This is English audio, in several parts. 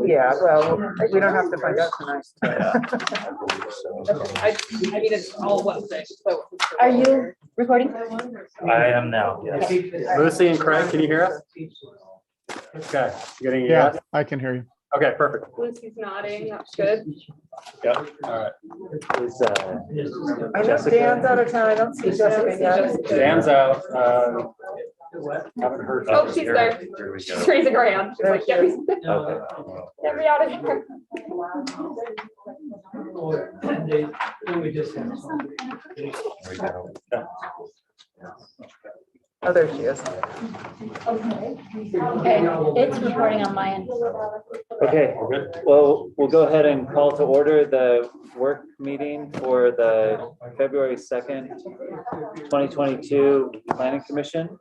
Yeah, well, we don't have to find out tonight. I mean, it's all Wednesday, so. Are you recording? I am now, yes. Lucy and Craig, can you hear us? Okay, you getting a Yeah, yes? I can hear you. Okay, perfect. Lucy's nodding, that's good. Yep, all right. Is, I know Dan's out of town. I don't see Jessica yet. Dan's out. Haven't heard. Oh, she's there. Here we She's go. raising her hand. She's like, get me, Okay. get me out of here. There we go. Oh, there she is. Okay, it's recording on my end. Okay, well, we'll go ahead and call to order the work meeting for the February 2nd, 2022 Planning Commission.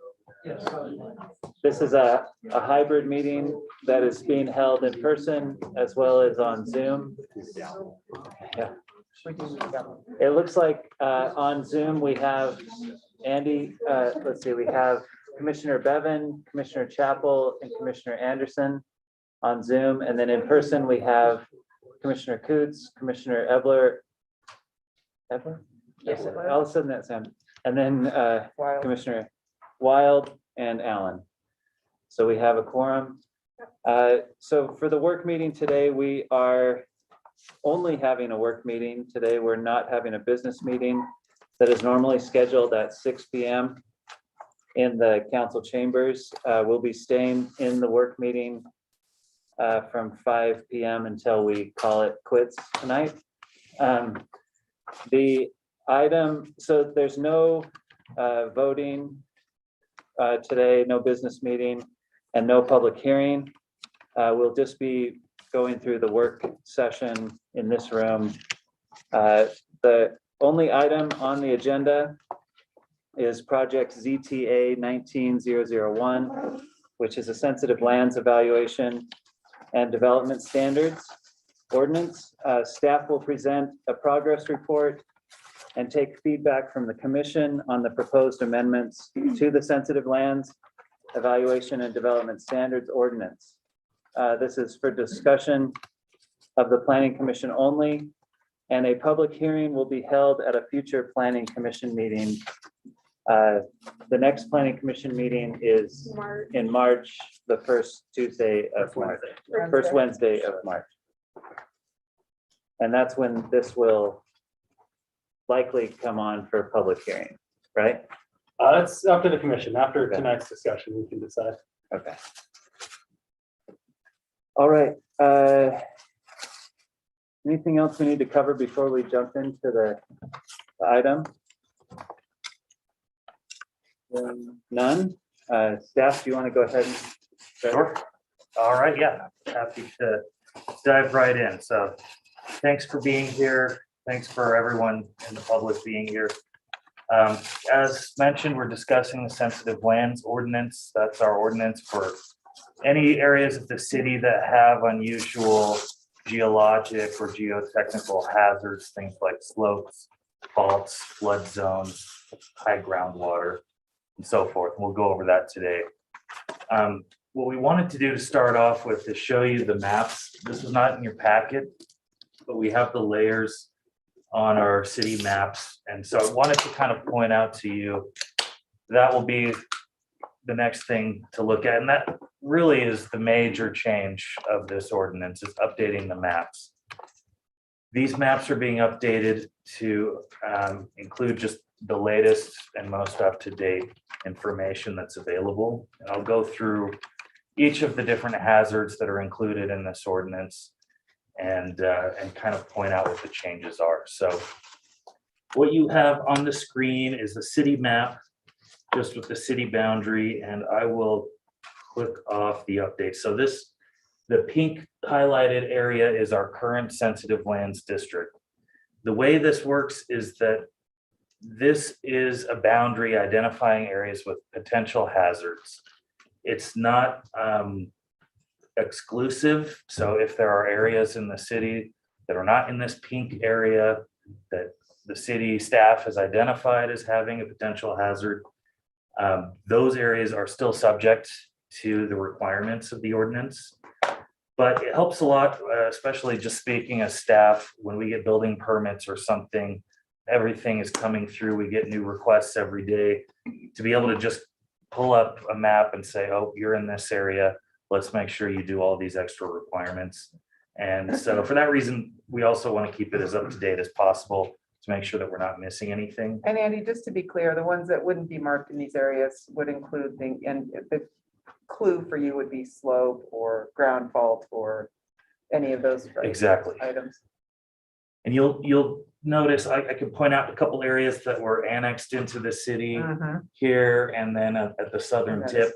This is a hybrid meeting that is being held in person as well as on Zoom. Yeah. It looks like on Zoom, we have Andy, let's see, we have Commissioner Bevan, Commissioner Chappell, and Commissioner Anderson on Zoom. And then in person, we have Commissioner Coots, Commissioner Ebler. Ebler? Yes, all of a sudden that sound. And then Wow. Commissioner Wild and Allen. So we have a quorum. So for the work meeting today, we are only having a work meeting. Today, we're not having a business meeting that is normally scheduled at 6 p.m. in the council chambers. We'll be staying in the work meeting from 5 p.m. until we call it quits tonight. The item, so there's no voting today, no business meeting, and no public hearing. We'll just be going through the work session in this room. The only item on the agenda is project ZTA 19001, which is a sensitive lands evaluation and development standards ordinance. Staff will present a progress report and take feedback from the commission on the proposed amendments to the sensitive lands evaluation and development standards ordinance. This is for discussion of the Planning Commission only, and a public hearing will be held at a future Planning Commission meeting. The next Planning Commission meeting is in March, the first Tuesday of March, first Wednesday of March. And that's when this will likely come on for public hearing, right? It's up to the commission. After tonight's discussion, we can decide. Okay. All right. Anything else we need to cover before we jump into the item? None. Staff, do you want to go ahead and start? Sure. All right, yeah, happy to dive right in. So thanks for being here. Thanks for everyone in the public being here. As mentioned, we're discussing the sensitive lands ordinance. That's our ordinance for any areas of the city that have unusual geologic or geotechnical hazards, things like slopes, faults, flood zones, high groundwater, and so forth. We'll go over that today. What we wanted to do to start off with is show you the maps. This is not in your packet, but we have the layers on our city maps. And so I wanted to kind of point out to you, that will be the next thing to look at. And that really is the major change of this ordinance, is updating the maps. These maps are being updated to include just the latest and most up-to-date information that's available. And I'll go through each of the different hazards that are included in this ordinance and kind of point out what the changes are. So what you have on the screen is the city map, just with the city boundary, and I will click off the update. So the pink highlighted area is our current sensitive lands district. The way this works is that this is a boundary identifying areas with potential hazards. It's not exclusive. So if there are areas in the city that are not in this pink area that the city staff has identified as having a potential hazard, those areas are still subject to the requirements of the ordinance. But it helps a lot, especially just speaking as staff, when we get building permits or something, everything is coming through, we get new requests every day, to be able to just pull up a map and say, oh, you're in this area, let's make sure you do all these extra requirements. And so for that reason, we also want to keep it as up to date as possible to make sure that we're not missing anything. And Andy, just to be clear, the ones that wouldn't be marked in these areas would include and the clue for you would be slope or ground fault or any of those Exactly. items. And you'll notice, I could point out a couple areas that were annexed into the city here and then at the southern tip,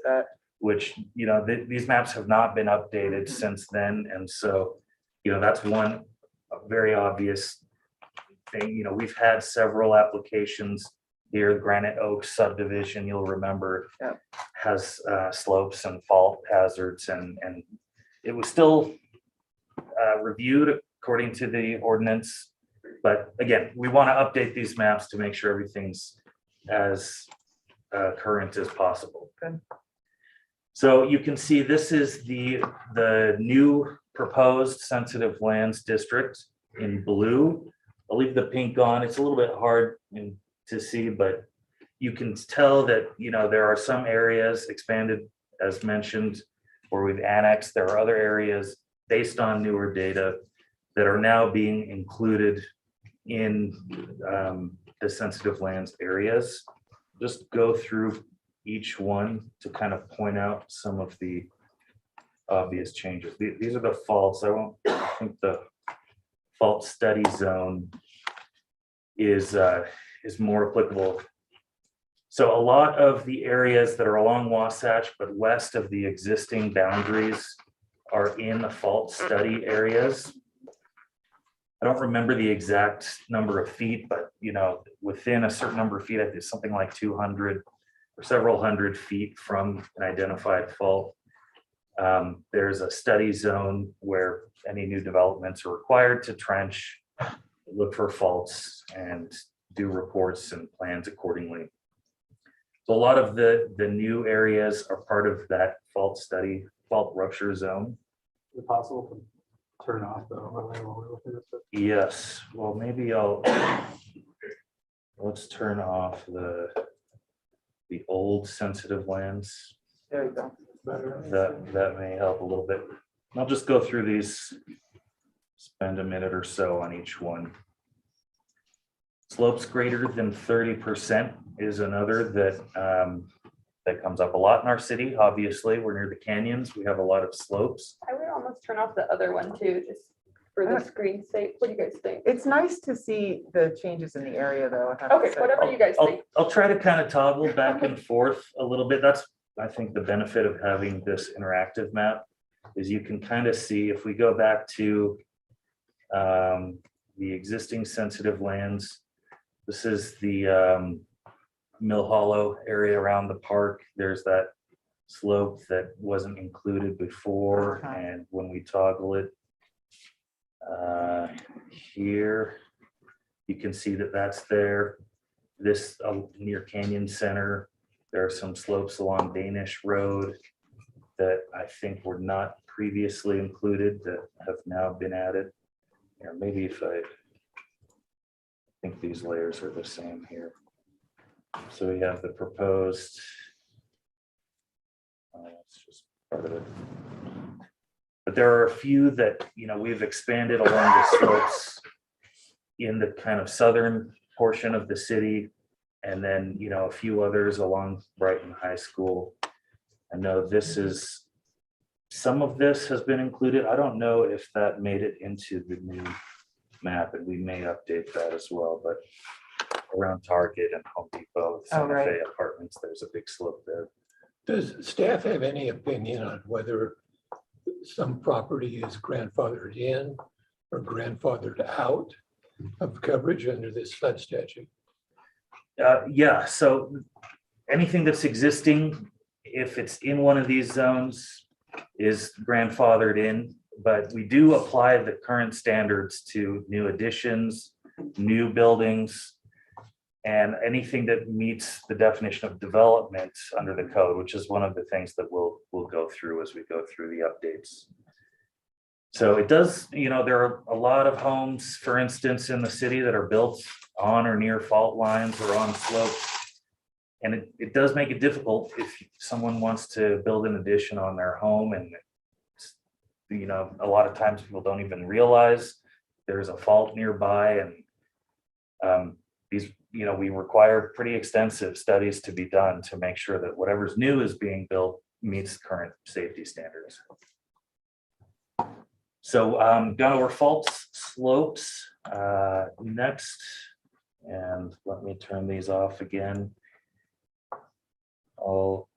which, you know, these maps have not been updated since then. And so, you know, that's one very obvious thing. You know, we've had several applications here. Granite Oaks subdivision, you'll remember, has slopes and fault hazards, and it was still reviewed according to the ordinance. But again, we want to update these maps to make sure everything's as current as possible. Good. So you can see this is the new proposed sensitive lands district in blue. I'll leave the pink on. It's a little bit hard to see, but you can tell that, you know, there are some areas expanded, as mentioned, where we've annexed. There are other areas based on newer data that are now being included in the sensitive lands areas. Just go through each one to kind of point out some of the obvious changes. These are the faults. I think the fault study zone is more applicable. So a lot of the areas that are along Wasatch but west of the existing boundaries are in the fault study areas. I don't remember the exact number of feet, but, you know, within a certain number of feet, I think it's something like 200 or several hundred feet from an identified fault. There's a study zone where any new developments are required to trench, look for faults, and do reports and plans accordingly. So a lot of the new areas are part of that fault rupture zone. Is it possible to turn off the overlay while we're looking at this? Yes, well, maybe let's turn off the old sensitive lands. There you go. That may help a little bit. I'll just go through these, spend a minute or so on each one. Slopes greater than 30% is another that comes up a lot in our city. Obviously, we're near the canyons. We have a lot of slopes. I would almost turn off the other one too, just for the screen's sake. What do you guys think? It's nice to see the changes in the area though. I have to Okay, say. whatever you guys think. I'll try to kind of toggle back and forth a little bit. That's, I think, the benefit of having this interactive map is you can kind of see, if we go back to the existing sensitive lands, this is the Mill Hollow area around the park. There's that slope that wasn't included before, and when we toggle it here, you can see that that's there. This near Canyon Center, there are some slopes along Danish Road that I think were not previously included that have now been added. Or maybe if I think these layers are the same here. So we have the proposed, that's just part of it. But there are a few that, you know, we've expanded along the slopes in the kind of southern portion of the city. And then, you know, a few others along Brighton High School. I know this is, some of this has been included. I don't know if that made it into the new map, and we may update that as well, but around Target and Home Depot, Santa Fe Apartments, there's a big slope there. Does staff have any opinion on whether some property is grandfathered in or grandfathered out of coverage under this flood statute? Yeah, so anything that's existing, if it's in one of these zones, is grandfathered in, but we do apply the current standards to new additions, new buildings, and anything that meets the definition of development under the code, which is one of the things that we'll go through as we go through the updates. So it does, there are a lot of homes, for instance, in the city that are built on or near fault lines or on slopes. And it does make it difficult if someone wants to build an addition on their home, and a lot of times people don't even realize there's a fault nearby, and we require pretty extensive studies to be done to make sure that whatever's new is being built meets current safety standards. So gone over faults, slopes next, and let me turn these off again. I'll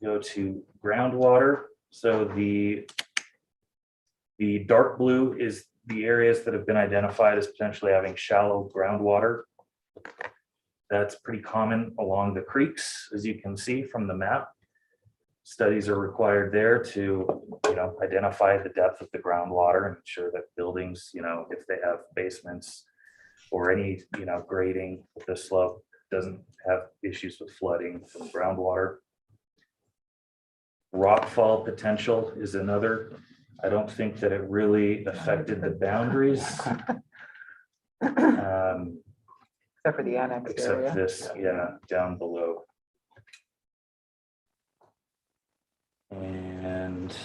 go to groundwater. So the dark blue is the areas that have been identified as potentially having shallow groundwater. That's pretty common along the creeks, as you can see from the map. Studies are required there to, identify the depth of the groundwater and ensure that buildings, if they have basements or any, grading of the slope, doesn't have issues with flooding from groundwater. Rockfall potential is another. I don't think that it really affected the boundaries. Except for the annex Except area. this, down below. And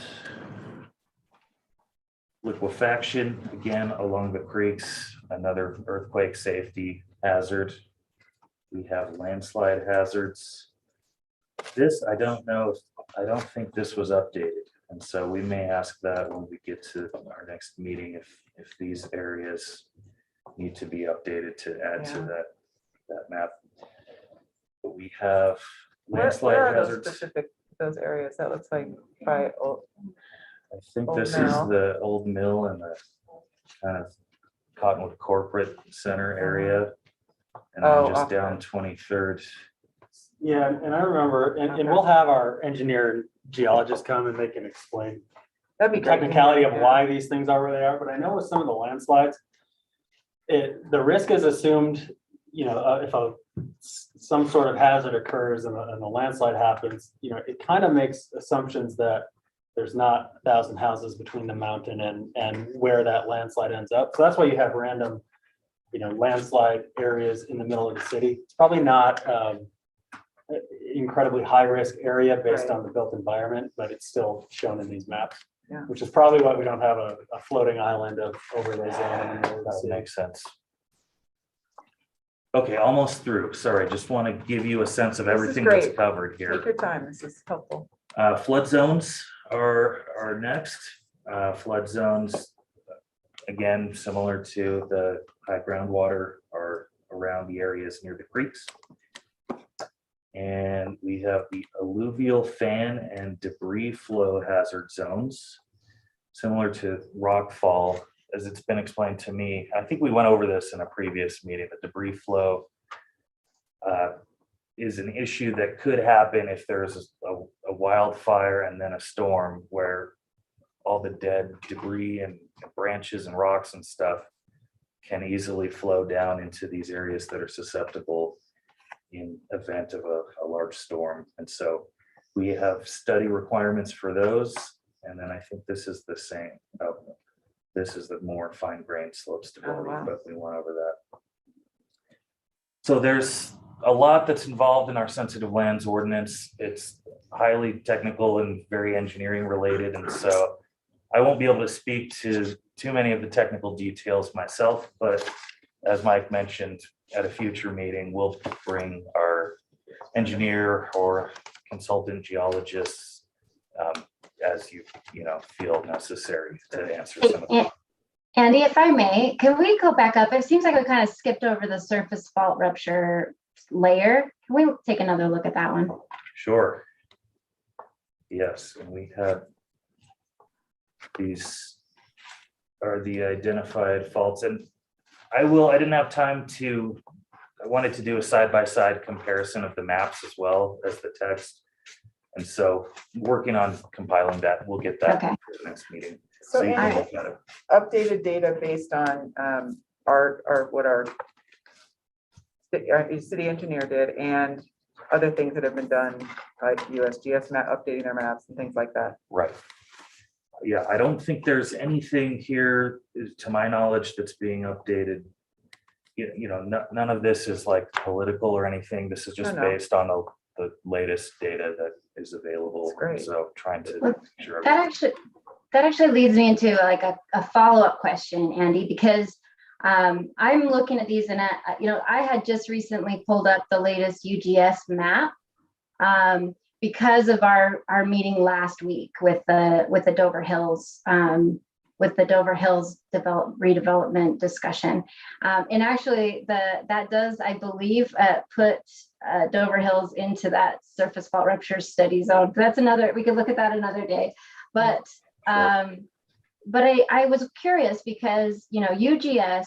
liquefaction, again, along the creeks, another earthquake safety hazard. We have landslide hazards. This, I don't think this was updated. And so we may ask that when we get to our next meeting, if these areas need to be updated to add to that map. But we have Where landslide are those hazards. specific, those areas? That looks like by, I think Old this is Mill. the old mill and the kind of Cottonwood Corporate Center area. And Oh, then just off down that. 23rd. Yeah, and I remember, and we'll have our engineer and geologist come and they can explain that'd be the great. technicality of Yeah. why these things are where they are, but I know with some of the landslides, the risk is assumed, if some sort of hazard occurs and a landslide happens, it kind of makes assumptions that there's not 1,000 houses between the mountain and where that landslide ends up. So that's why you have random, landslide areas in the middle of the city. It's probably not incredibly high risk area based Right. on the built environment, but it's still shown in these maps. Yeah. Which is probably why we don't have a floating island of overlay zone in the middle of the That city. makes sense. Okay, almost through. Sorry, just want to give you a sense of This is everything that's great. covered Take here. your time. This is helpful. Flood zones are next. Flood zones, again, similar to the high groundwater, are around the areas near the creeks. And we have the alluvial fan and debris flow hazard zones, similar to rockfall, as it's been explained to me. I think we went over this in a previous meeting. The debris flow is an issue that could happen if there's a wildfire and then a storm where all the dead debris and branches and rocks and stuff can easily flow down into these areas that are susceptible in event of a large storm. And so we have study requirements for those. And then I think this is the same. This is the more fine grained slope stability, wow. but we went over that. So there's a lot that's involved in our sensitive lands ordinance. It's highly technical and very engineering related. And so I won't be able to speak to too many of the technical details myself, but as Mike mentioned, at a future meeting, we'll bring our engineer or consultant geologists as you feel necessary to answer some of them. Andy, if I may, can we go back up? It seems like we kind of skipped over the surface fault rupture layer. Can we take another look at that one? Sure. Yes, and we have these are the identified faults, and I didn't have time to, I wanted to do a side-by-side comparison of the maps as well as the text. And so working on compiling that, we'll get that Okay. for the next meeting. So you can Andy, look at it. updated data based on what our city engineer did and other things that have been done, like USGS map, updating their maps and things like that. Right. yeah, I don't think there's anything here, to my knowledge, that's being updated. None of this is like political or anything. This is just No, no. based on the latest data that is available. That's great. So trying to Well, make sure. That actually leads me into like a follow-up question, Andy, because I'm looking at these and I had just recently pulled up the latest UGS map because of our meeting last week with the Dover Hills redevelopment discussion. And actually that does, I believe, put Dover Hills into that surface fault rupture study zone. That's we could look at that another day. But I was curious because, UGS,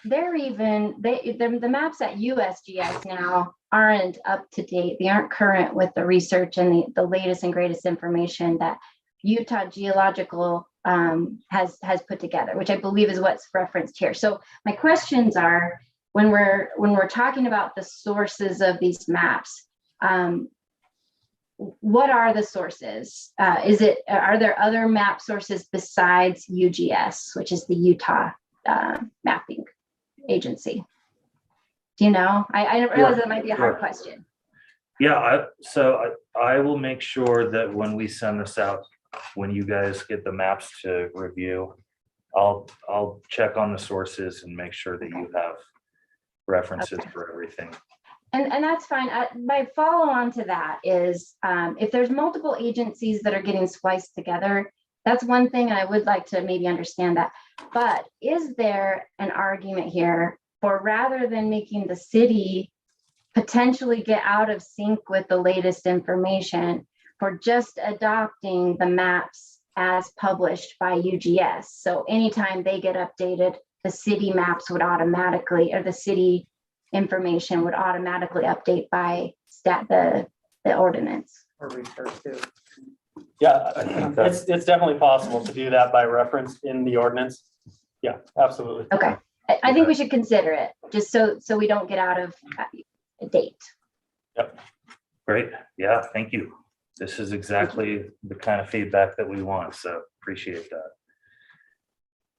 the maps at USGS now aren't up to date. They aren't current with the research and the latest and greatest information that Utah Geological has put together, which I believe is what's referenced here. So my questions are, when we're talking about the sources of these maps, what are the sources? Are there other map sources besides UGS, which is the Utah mapping agency? Do you know? I realize that might be a hard question. Yeah, I will make sure that when we send this out, when you guys get the maps to review, I'll check on the sources and make sure that you have references for everything. And that's fine. My follow on to that is if there's multiple agencies that are getting spliced together, that's one thing, and I would like to maybe understand that. But is there an argument here for, rather than making the city potentially get out of sync with the latest information, for just adopting the maps as published by UGS? So anytime they get updated, the city maps would automatically, or the city information would automatically update by the ordinance. Or research too. Yeah, it's definitely possible to do that by reference in the ordinance. Yeah, absolutely. Okay, I think we should consider it, just so we don't get out of date. Yep. Great. Yeah, thank you. This is exactly the kind of feedback that we want, so appreciate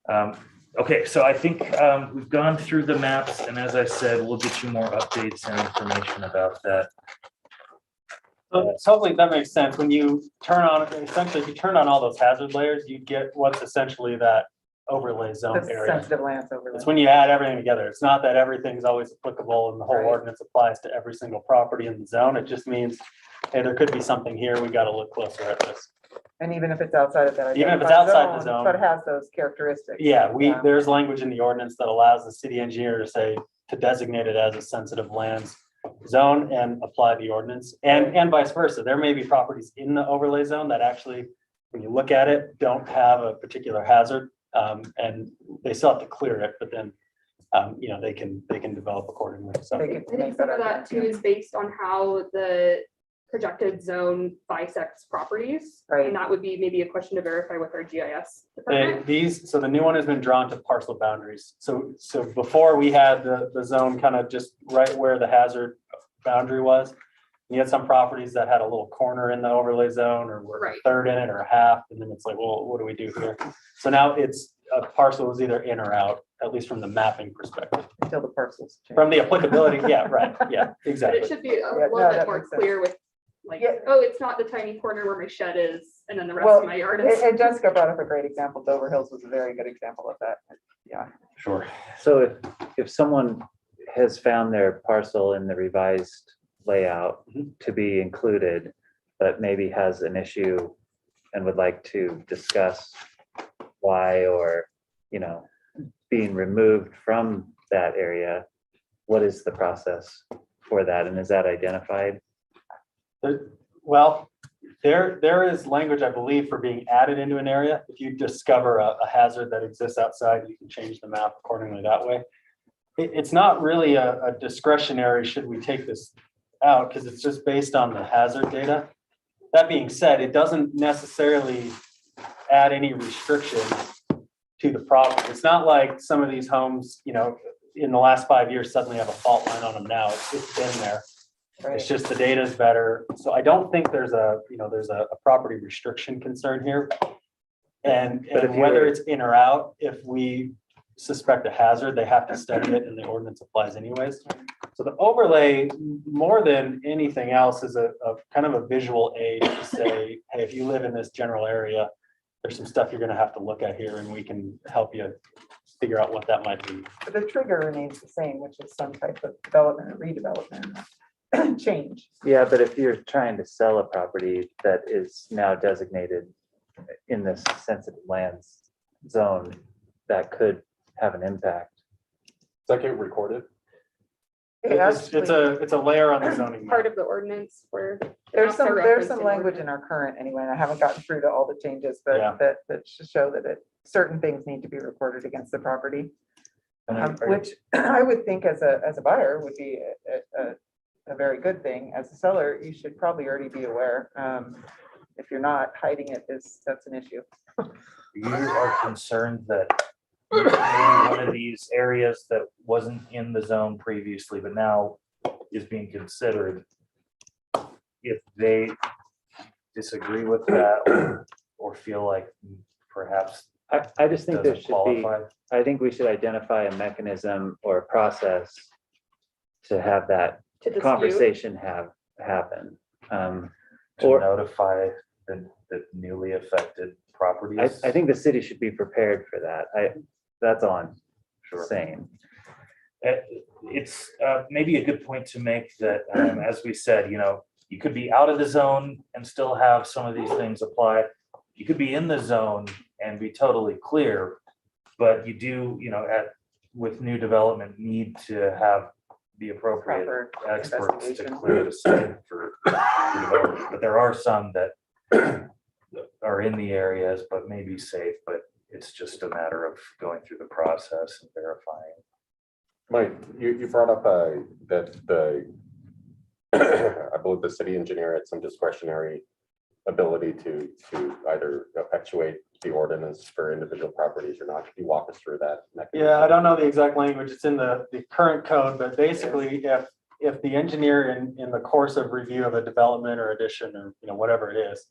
that. Okay, so I think we've gone through the maps, and as I said, we'll get you more updates and information about that. So hopefully that makes sense. When you turn on, essentially, if you turn on all those hazard layers, you get what's essentially that overlay zone The area. sensitive lands over It's there. when you add everything together. It's not that everything's always applicable and the whole Right. ordinance applies to every single property in the zone. It just means, hey, there could be something here. We got to look closer at this. And even if it's outside of that. Even if it's identified outside the zone. But it has those characteristics. Yeah, there's language in the ordinance that allows the city engineer to say, to designate it as a sensitive lands zone and apply the ordinance, and vice versa. There may be properties in the overlay zone that actually, when you look at it, don't have a particular hazard, and they still have to clear it, but then, they can develop accordingly. So They could I think make some of that argument, too yeah. is based on how the projected zone bisects properties. Right. And that would be maybe a question to verify with our GIS department. So the new one has been drawn to parcel boundaries. So before we had the zone kind of just right where the hazard boundary was. You had some properties that had a little corner in the overlay zone, or were a Right. third in it or a half, and then it's like, well, what do we do here? So now it's a parcel is either in or out, at least from the mapping perspective. Until the parcels change. From the applicability, yeah, right, yeah, But exactly. it should be a Yeah, little no, bit that more makes sense. clear with like, Yeah. oh, it's not the tiny corner where my shed is, and then the rest Well, of my yard is. And Jessica brought up a great example. Dover Hills was a very good example of that. Yeah. Sure. So if someone has found their parcel in the revised layout to be included, but maybe has an issue and would like to discuss why, or, being removed from that area, what is the process for that? And is that identified? Well, there is language, I believe, for being added into an area. If you discover a hazard that exists outside, you can change the map accordingly that way. It's not really a discretionary, should we take this out, because it's just based on the hazard data. That being said, it doesn't necessarily add any restrictions to the property. It's not like some of these homes, in the last 5 years suddenly have a fault line on them now. It's been there. Right. It's just the data is better. So I don't think there's a property restriction concern here. But if And you whether were- it's in or out, if we suspect a hazard, they have to study it and the ordinance applies anyways. So the overlay, more than anything else, is a kind of a visual aid to say, hey, if you live in this general area, there's some stuff you're gonna have to look at here and we can help you figure out what that might be. But the trigger remains the same, which is some type of development or redevelopment change. Yeah, but if you're trying to sell a property that is now designated in this sensitive lands zone, that could have an impact. Does that get recorded? It's a layer on the zoning map. Part of the ordinance where. There's maps are there's some referenced in language in ordinance. our current anyway, and I haven't gotten through to all the changes, Yeah. but that should show that certain things need to be recorded against the property. Which I would think as a buyer would be a very good thing. As a seller, you should probably already be aware. If you're not, hiding it that's an issue. You are concerned that maybe one of these areas that wasn't in the zone previously, but now is being considered, if they disagree with that or feel like perhaps I just think there doesn't should be, qualify. I think we should identify a mechanism or a process to have that To dispute. conversation happen. To Or notify the newly affected properties. I think the city should be prepared for that. That's all I'm Sure. saying. It's maybe a good point to make that, as we said, you could be out of the zone and still have some of these things apply. You could be in the zone and be totally clear, but you do, with new development, need to have the appropriate Proper experts to investigation. clear the site for development. But there are some that are in the areas, but may be safe, but it's just a matter of going through the process and verifying. Mike, you brought up that I believe the city engineer had some discretionary ability to either effectuate the ordinance for individual properties or not. Could you walk us through that mechanism? Yeah, I don't know the exact language. It's in the current code, but basically if the engineer in the course of review of a development or addition or, whatever it is,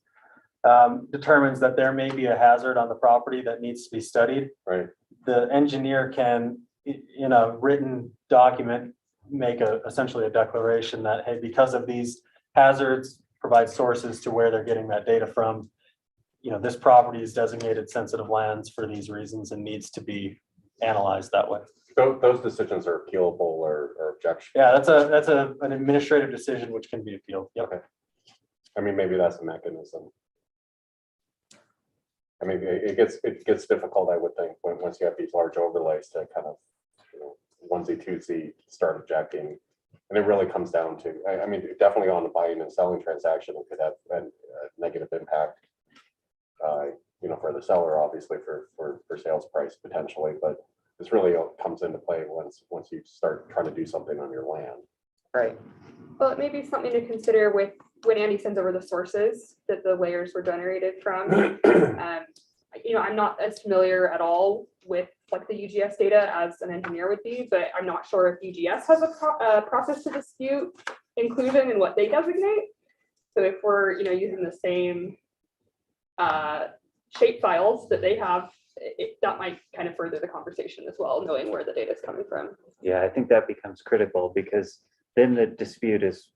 determines that there may be a hazard on the property that needs to be studied, Right. the engineer can, in a written document, make essentially a declaration that, hey, because of these hazards, provide sources to where they're getting that data from. This property is designated sensitive lands for these reasons and needs to be analyzed that way. Those decisions are appealable or objection. Yeah, that's an administrative decision which can be appealed. Yep. Okay. I mean, maybe that's a mechanism. I mean, it gets difficult, I would think, once you have these large overlays to kind of, onesie twosie start objecting. And it really comes down to, I mean, definitely on the buying and selling transaction, it could have a negative impact. For the seller, obviously for sales price potentially, but this really comes into play once you start trying to do something on your land. Right. Well, it may be something to consider with when Andy sends over the sources that the layers were generated from. I'm not as familiar at all with like the UGS data as an engineer would be, but I'm not sure if UGS has a process to dispute inclusion in what they designate. So if we're, using the same shape files that they have, that might kind of further the conversation as well, knowing where the data is coming from. Yeah, I think that becomes critical because then the dispute is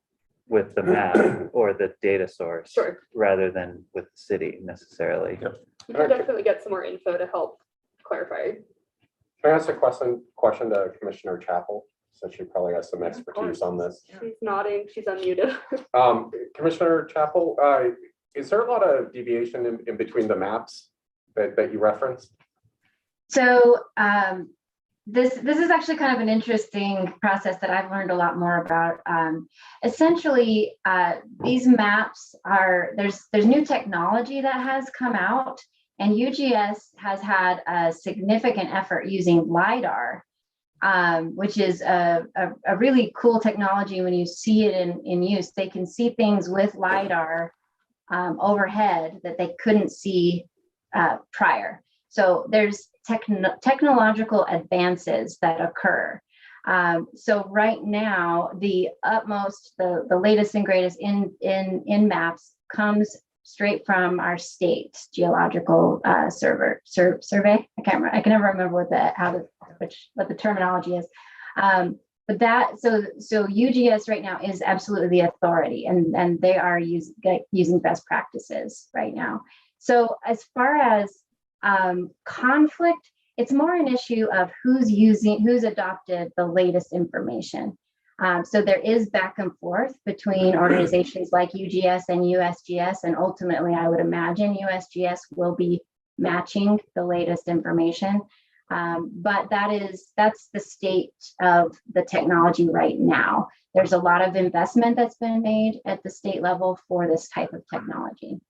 with the map or the data source Sure. rather than with the city necessarily. Yep. We can definitely get some more info to help clarify. Can I ask a question to Commissioner Chapel, since she probably has some expertise on this? She's nodding, she's unmuted. Commissioner Chapel, is there a lot of deviation in between the maps that you referenced? So this is actually kind of an interesting process that I've learned a lot more about. Essentially, these maps there's new technology that has come out, and UGS has had a significant effort using LiDAR, which is a really cool technology. When you see it in use, they can see things with LiDAR overhead that they couldn't see prior. So there's technological advances that occur. So right now, the utmost, the latest and greatest in maps comes straight from our state geological survey. I can never remember what the terminology is. But so UGS right now is absolutely the authority, and they are using best practices right now. So as far as conflict, it's more an issue of who's adopted the latest information. So there is back and forth between organizations like UGS and USGS, and ultimately I would imagine USGS will be matching the latest information. But that's the state of the technology right now. There's a lot of investment that's been made at the state level for this type of technology.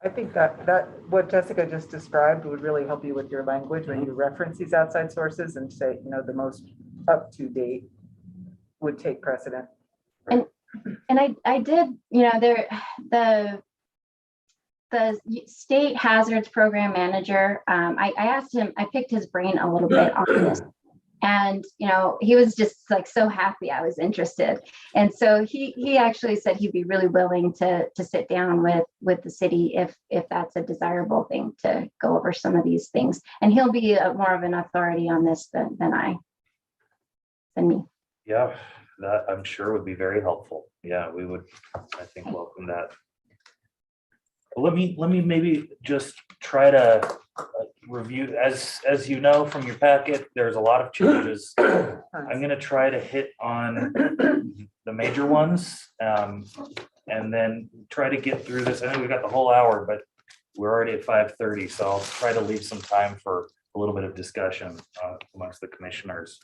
I think that what Jessica just described would really help you with your language when you reference these outside sources and say, the most up to date would take precedent. And I did, the state hazards program manager, I asked him, I picked his brain a little bit on this. And, he was just like so happy I was interested. And so he actually said he'd be really willing to sit down with the city if that's a desirable thing, to go over some of these things. And he'll be more of an authority on this than me. Yeah, that I'm sure would be very helpful. Yeah, we would, I think, welcome that. Let me maybe just try to review, as you know from your packet, there's a lot of changes. I'm going to try to hit on the major ones, and then try to get through this. I know we've got the whole hour, but we're already at 5:30, so I'll try to leave some time for a little bit of discussion amongst the commissioners.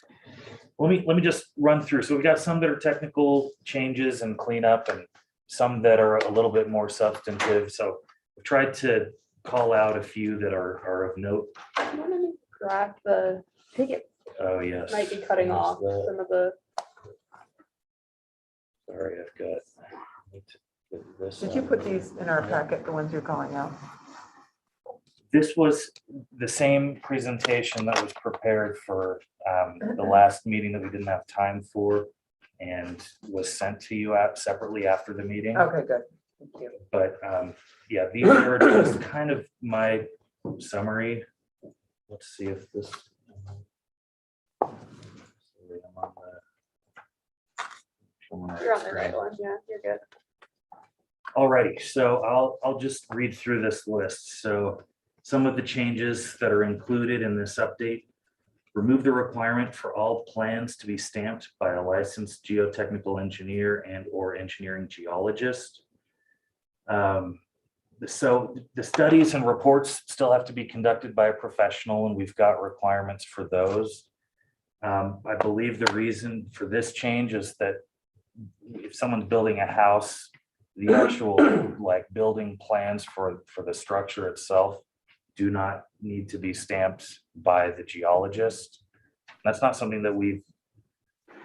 Let me just run through. So we've got some that are technical changes and cleanup, and some that are a little bit more substantive. So we've tried to call out a few that are of note. I want to grab the ticket. Oh, yes. Might be cutting off some of the. Sorry, I've got. This Did you put these in our packet, the ones you're calling out? This was the same presentation that was prepared for the last meeting that we didn't have time for, and was sent to you separately after the meeting. Okay, good. Thank you. But yeah, these are just kind of my summary. Let's see if this. You're on the right one. Yeah, you're good. Alrighty, so I'll just read through this list. So some of the changes that are included in this update: remove the requirement for all plans to be stamped by a licensed geotechnical engineer and/or engineering geologist. So the studies and reports still have to be conducted by a professional, and we've got requirements for those. I believe the reason for this change is that if someone's building a house, the actual building plans for the structure itself do not need to be stamped by the geologist. That's not something that we've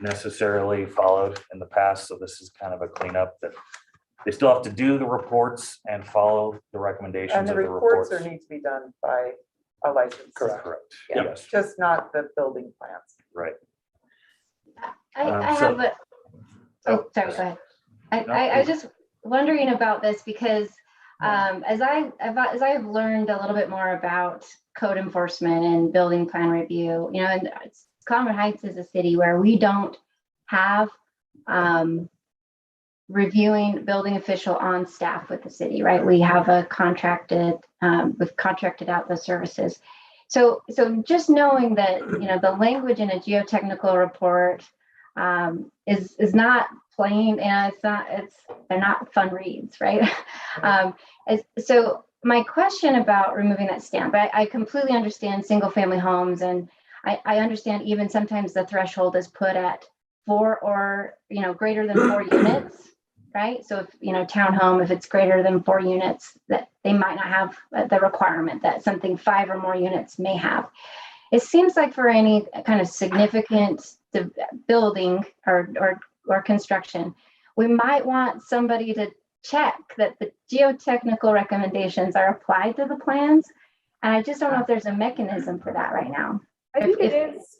necessarily followed in the past. So this is kind of a cleanup that they still have to do the reports and follow the recommendations And the of the reports reports. need to be done by a licensed. Correct. Yeah, Yes, just not the building plans. right. I so- have a, oh, sorry, go ahead. No, I was just wondering about this because as I've learned a little bit more about code enforcement and building plan review, and Cottonwood Heights is a city where we don't have reviewing building official on staff with the city, right? We have we've contracted out the services. So just knowing that, the language in a geotechnical report is not plain, and they're not fun reads, right? So my question about removing that stamp, I completely understand single family homes, and I understand even sometimes the threshold is put at 4 or, greater than 4 units, right? So if, townhome, if it's greater than 4 units, that they might not have the requirement that something 5 or more units may have. It seems like for any kind of significant building or construction, we might want somebody to check that the geotechnical recommendations are applied to the plans. And I just don't know if there's a mechanism for that right now. I think it is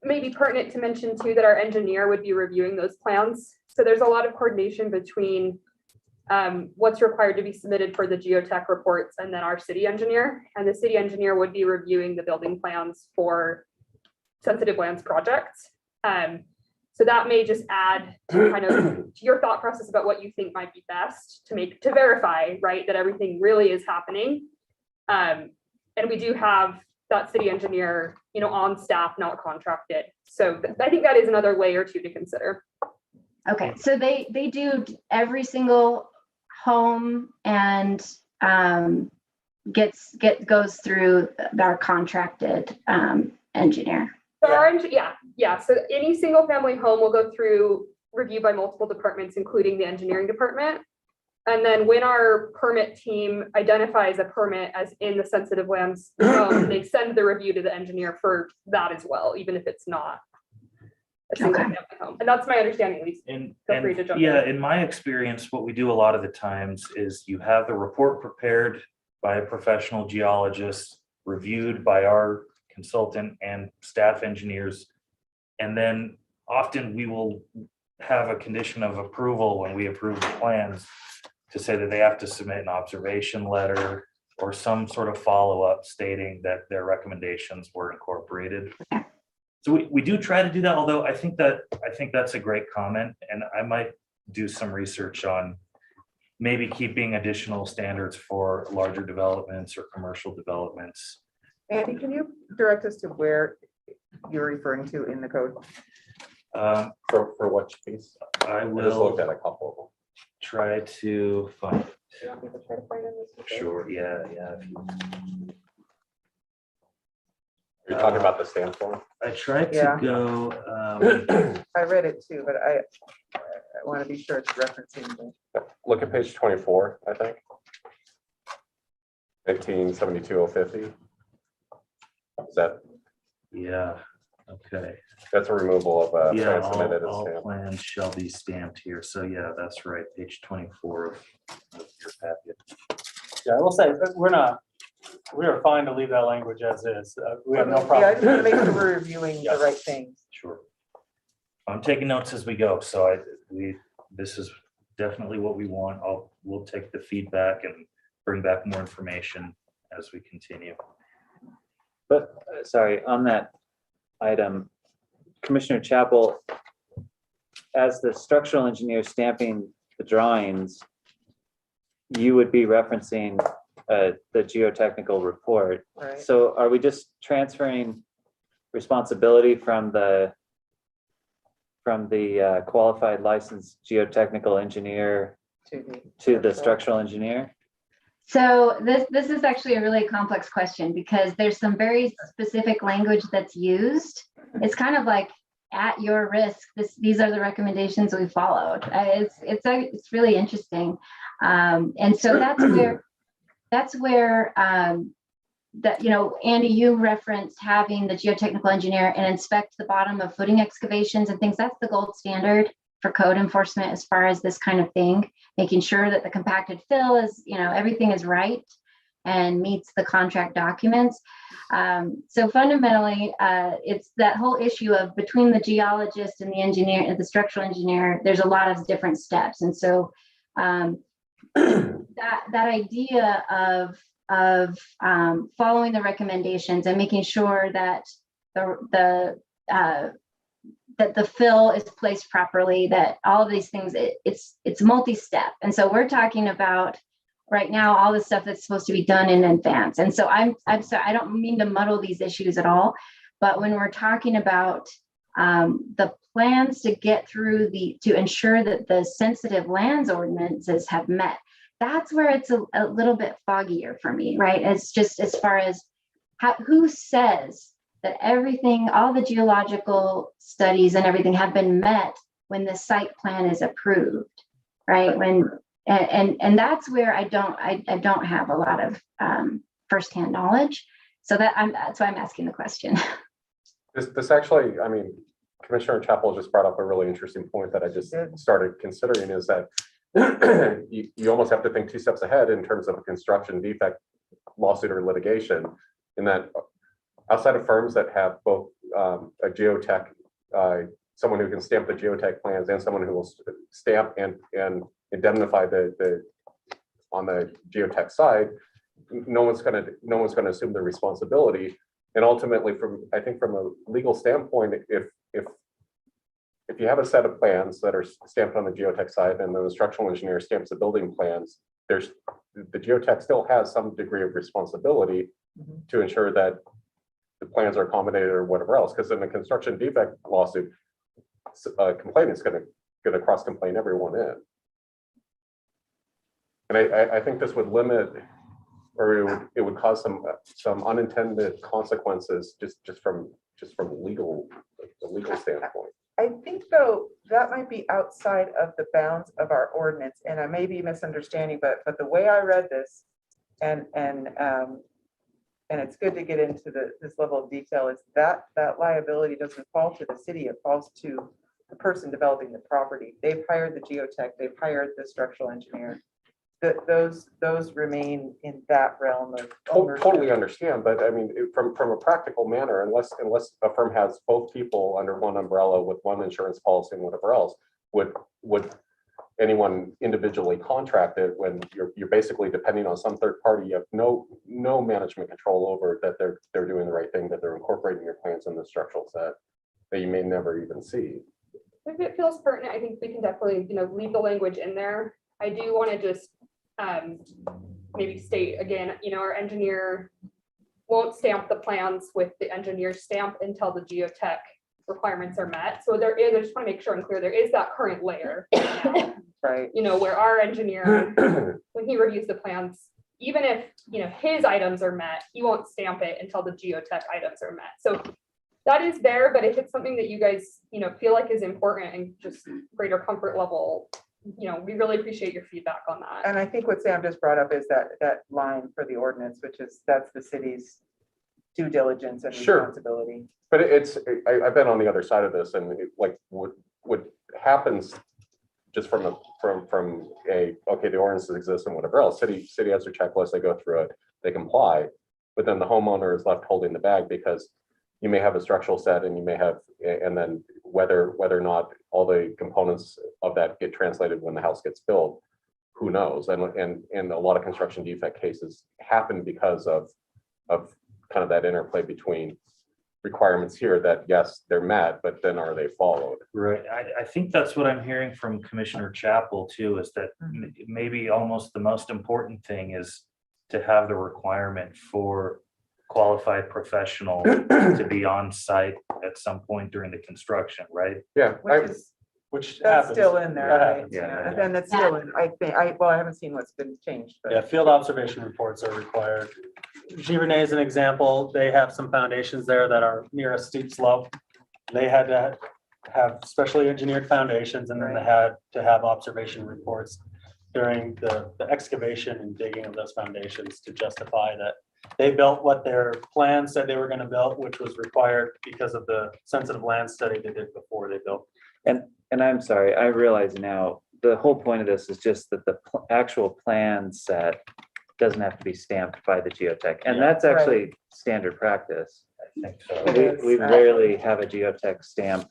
maybe pertinent to mention too that our engineer would be reviewing those plans. So there's a lot of coordination between what's required to be submitted for the geotech reports, and then our city engineer. And the city engineer would be reviewing the building plans for sensitive lands projects. So that may just add to kind of to your thought process about what you think might be best to verify, right, that everything really is happening. And we do have that city engineer, on staff, not contracted. So I think that is another way or two to consider. Okay, so they do every single home and goes through our contracted engineer. So so any single family home will go through review by multiple departments, including the engineering department. And then when our permit team identifies a permit as in the sensitive lands zone, they send the review to the engineer for that as well, even if it's not a single family home. And that's my understanding, at least. Feel free to jump in. In my experience, what we do a lot of the times is you have the report prepared by a professional geologist, reviewed by our consultant and staff engineers. And then often we will have a condition of approval when we approve the plans to say that they have to submit an observation letter or some sort of follow-up stating that their recommendations were incorporated. So we do try to do that, although I think that's a great comment, and I might do some research on maybe keeping additional standards for larger developments or commercial developments. Andy, can you direct us to where you're referring to in the code? For what piece? I I just will looked at a couple of them. try to find, Do you want me to try to find it in this? sure, yeah. If you- You're talking about the stand form? I tried Yeah. to go, I read it too, but I want to be sure it's referencing the. Look at page 24, I think. 1872-050. Is that, yeah, okay. that's a removal of a Yeah, plan submitted as all stamp. plans shall be stamped here. So yeah, that's right, page 24 of your packet. Yeah, I will say, we are fine to leave that language as is. We have no Yeah, I just want to problem. make sure we're reviewing the Yes. right things. Sure. I'm taking notes as we go, so this is definitely what we want. We'll take the feedback and bring back more information as we continue. But, sorry, on that item, Commissioner Chapel, as the structural engineer stamping the drawings, you would be referencing the geotechnical report. Right. So are we just transferring responsibility from the qualified licensed geotechnical engineer to the structural engineer? So this is actually a really complex question because there's some very specific language that's used. It's kind of like at your risk. These are the recommendations we followed. It's really interesting, and so that's where Andy, you referenced having the geotechnical engineer and inspect the bottom of footing excavations and things. That's the gold standard for code enforcement as far as this kind of thing, making sure that the compacted fill is, everything is right and meets the contract documents. So fundamentally, it's that whole issue of between the geologist and the engineer and the structural engineer, there's a lot of different steps. And so that idea of following the recommendations and making sure that that the fill is placed properly, that all of these things, it's multi-step. And so we're talking about right now, all the stuff that's supposed to be done in advance. And so I'm sorry, I don't mean to muddle these issues at all, but when we're talking about the plans to get through to ensure that the sensitive lands ordinances have met, that's where it's a little bit foggier for me, right? It's just as far as who says that everything, all the geological studies and everything have been met when the site plan is approved, right? And that's where I don't have a lot of firsthand knowledge. So that's why I'm asking the question. This actually, Commissioner Chapel just brought up a really interesting point that I just started considering, is that you almost have to think 2 steps ahead in terms of a construction defect lawsuit or litigation, in that outside of firms that have both a geotech someone who can stamp the geotech plans and someone who will stamp and indemnify on the geotech side, no one's gonna assume the responsibility. And ultimately, I think from a legal standpoint, if you have a set of plans that are stamped on the geotech side and the structural engineer stamps the building plans, the geotech still has some degree of responsibility to ensure that the plans are accommodated or whatever else. Because in a construction defect lawsuit, a complaint is going to cross complain everyone in. And I think this would limit, or it would cause some unintended consequences just from the legal standpoint. I think though, that might be outside of the bounds of our ordinance, and I may be misunderstanding, but the way I read this, and it's good to get into this level of detail, is that liability doesn't fall to the city, it falls to the person developing the property. They've hired the geotech, they've hired the structural engineer. Those remain in that realm of ownership. Totally understand, but I mean, from a practical manner, unless a firm has both people under one umbrella with one insurance policy and whatever else, would anyone individually contract it when you're basically depending on some third party? You have no management control over that they're doing the right thing, that they're incorporating your plans in the structural set that you may never even see. If it feels pertinent, I think we can definitely, leave the language in there. I do want to just maybe state again, our engineer won't stamp the plans with the engineer's stamp until the geotech requirements are met. So I just want to make sure I'm clear, there is that current layer now, Right. where our engineer, when he reviews the plans, even if, his items are met, he won't stamp it until the geotech items are met. So that is there, but if it's something that you guys, feel like is important and just greater comfort level, we really appreciate your feedback on that. And I think what Sam just brought up is that line for the ordinance, which is that's the city's due diligence and Sure. responsibility. But I've been on the other side of this, and what happens just from okay, the ordinances exist and whatever else, city has their checklist, they go through it, they comply, but then the homeowner is left holding the bag because you may have a structural set and then whether or not all the components of that get translated when the house gets built, who knows? And a lot of construction defect cases happen because of kind of that interplay between requirements here that, yes, they're met, but then are they followed? Right. I think that's what I'm hearing from Commissioner Chappell too, is that maybe almost the most important thing is to have the requirement for qualified professional to be on site at some point during the construction, right? Yeah. Which That's happens. still in there, That right? happens, Yeah, and then it's still in, I think, I haven't seen what's been changed, Yeah, but field observation reports are required. Renee is an example. They have some foundations there that are near a steep slope. They had to have specially engineered foundations, and then they had to have observation reports during the excavation and digging of those foundations to justify that they built what their plan said they were going to build, which was required because of the sensitive land study they did before they built. And I'm sorry, I realize now, the whole point of this is just that the actual plan set doesn't have to be stamped by the geotech. And that's actually standard practice. I think so. It is, We rarely have a geotech stamp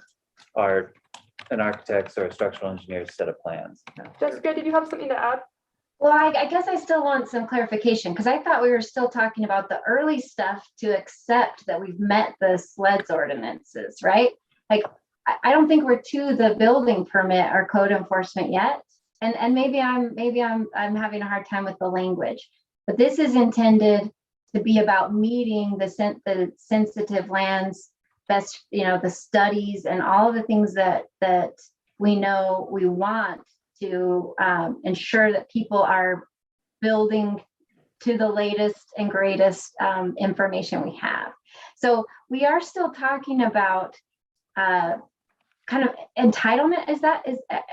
an architect's or a structural engineer's set of plans. Jessica, did you have something to add? Well, I guess I still want some clarification because I thought we were still talking about the early stuff to accept that we've met the SLEDS ordinances, right? Like, I don't think we're to the building permit or code enforcement yet. And maybe I'm having a hard time with the language, but this is intended to be about meeting the sensitive lands, best, the studies and all of the things that we know we want to ensure that people are building to the latest and greatest information we have. So we are still talking about kind of entitlement.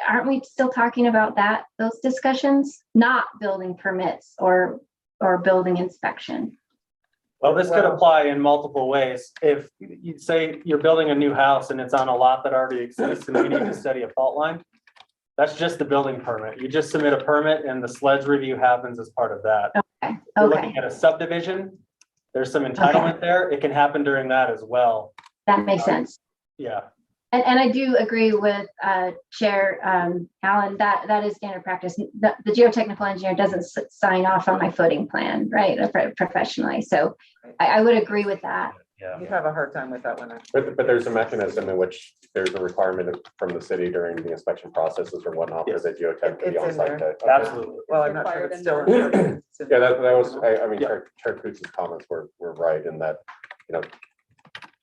Aren't we still talking about those discussions, not building permits or building inspection? Well, this could apply in multiple ways. If you say you're building a new house and it's on a lot that already exists and you need to study a fault line, that's just the building permit. You just submit a permit and the SLEDS review happens as part of that. Okay. If you're Okay. looking at a subdivision, there's some entitlement there. It can happen during that as well. That makes sense. Yeah. And I do agree with Chair Allen, that is standard practice. The geotechnical engineer doesn't sign off on my footing plan, right, professionally. So I would agree with that. Yeah. You have a hard time with that one. But there's a mechanism in which there's a requirement from the city during the inspection processes or whatnot for the geotech to be It's on in site. there. Absolutely. Well, I'm not sure it's still. Yeah, that was, I mean, Yeah. Chair Coots's comments were right in that,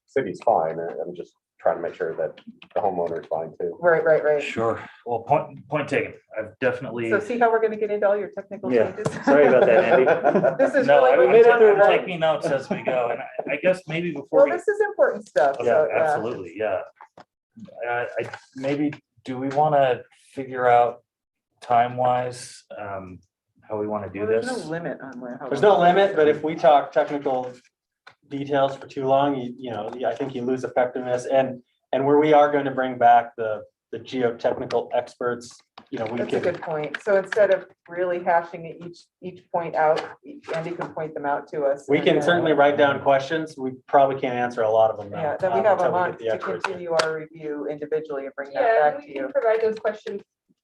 city's fine. I'm just trying to make sure that the homeowner's fine too. Right. Sure. Well, point taken. I've definitely. So see how we're gonna get into all your technical Yeah. changes? Sorry about that, Andy. This is No, really. I'm what ta- we're I'm doing. taking notes as we go, and I guess maybe before Well, we. this is important stuff. Yeah, So, absolutely, yeah. Maybe, do we want to figure out time-wise, how we want to do Well, there's this? no limit on where. There's no limit, but if we talk technical details for too long, I think you lose effectiveness. And where we are going to bring back the geotechnical experts, we That's a can. good point. So instead of really hashing each point out, Andy can point them out to us. We and can then- certainly write down questions. We probably can't answer a lot of them now. Yeah, then we have a until we month get the to experts in. continue our review individually and bring that Yeah, back we to can you provide those questions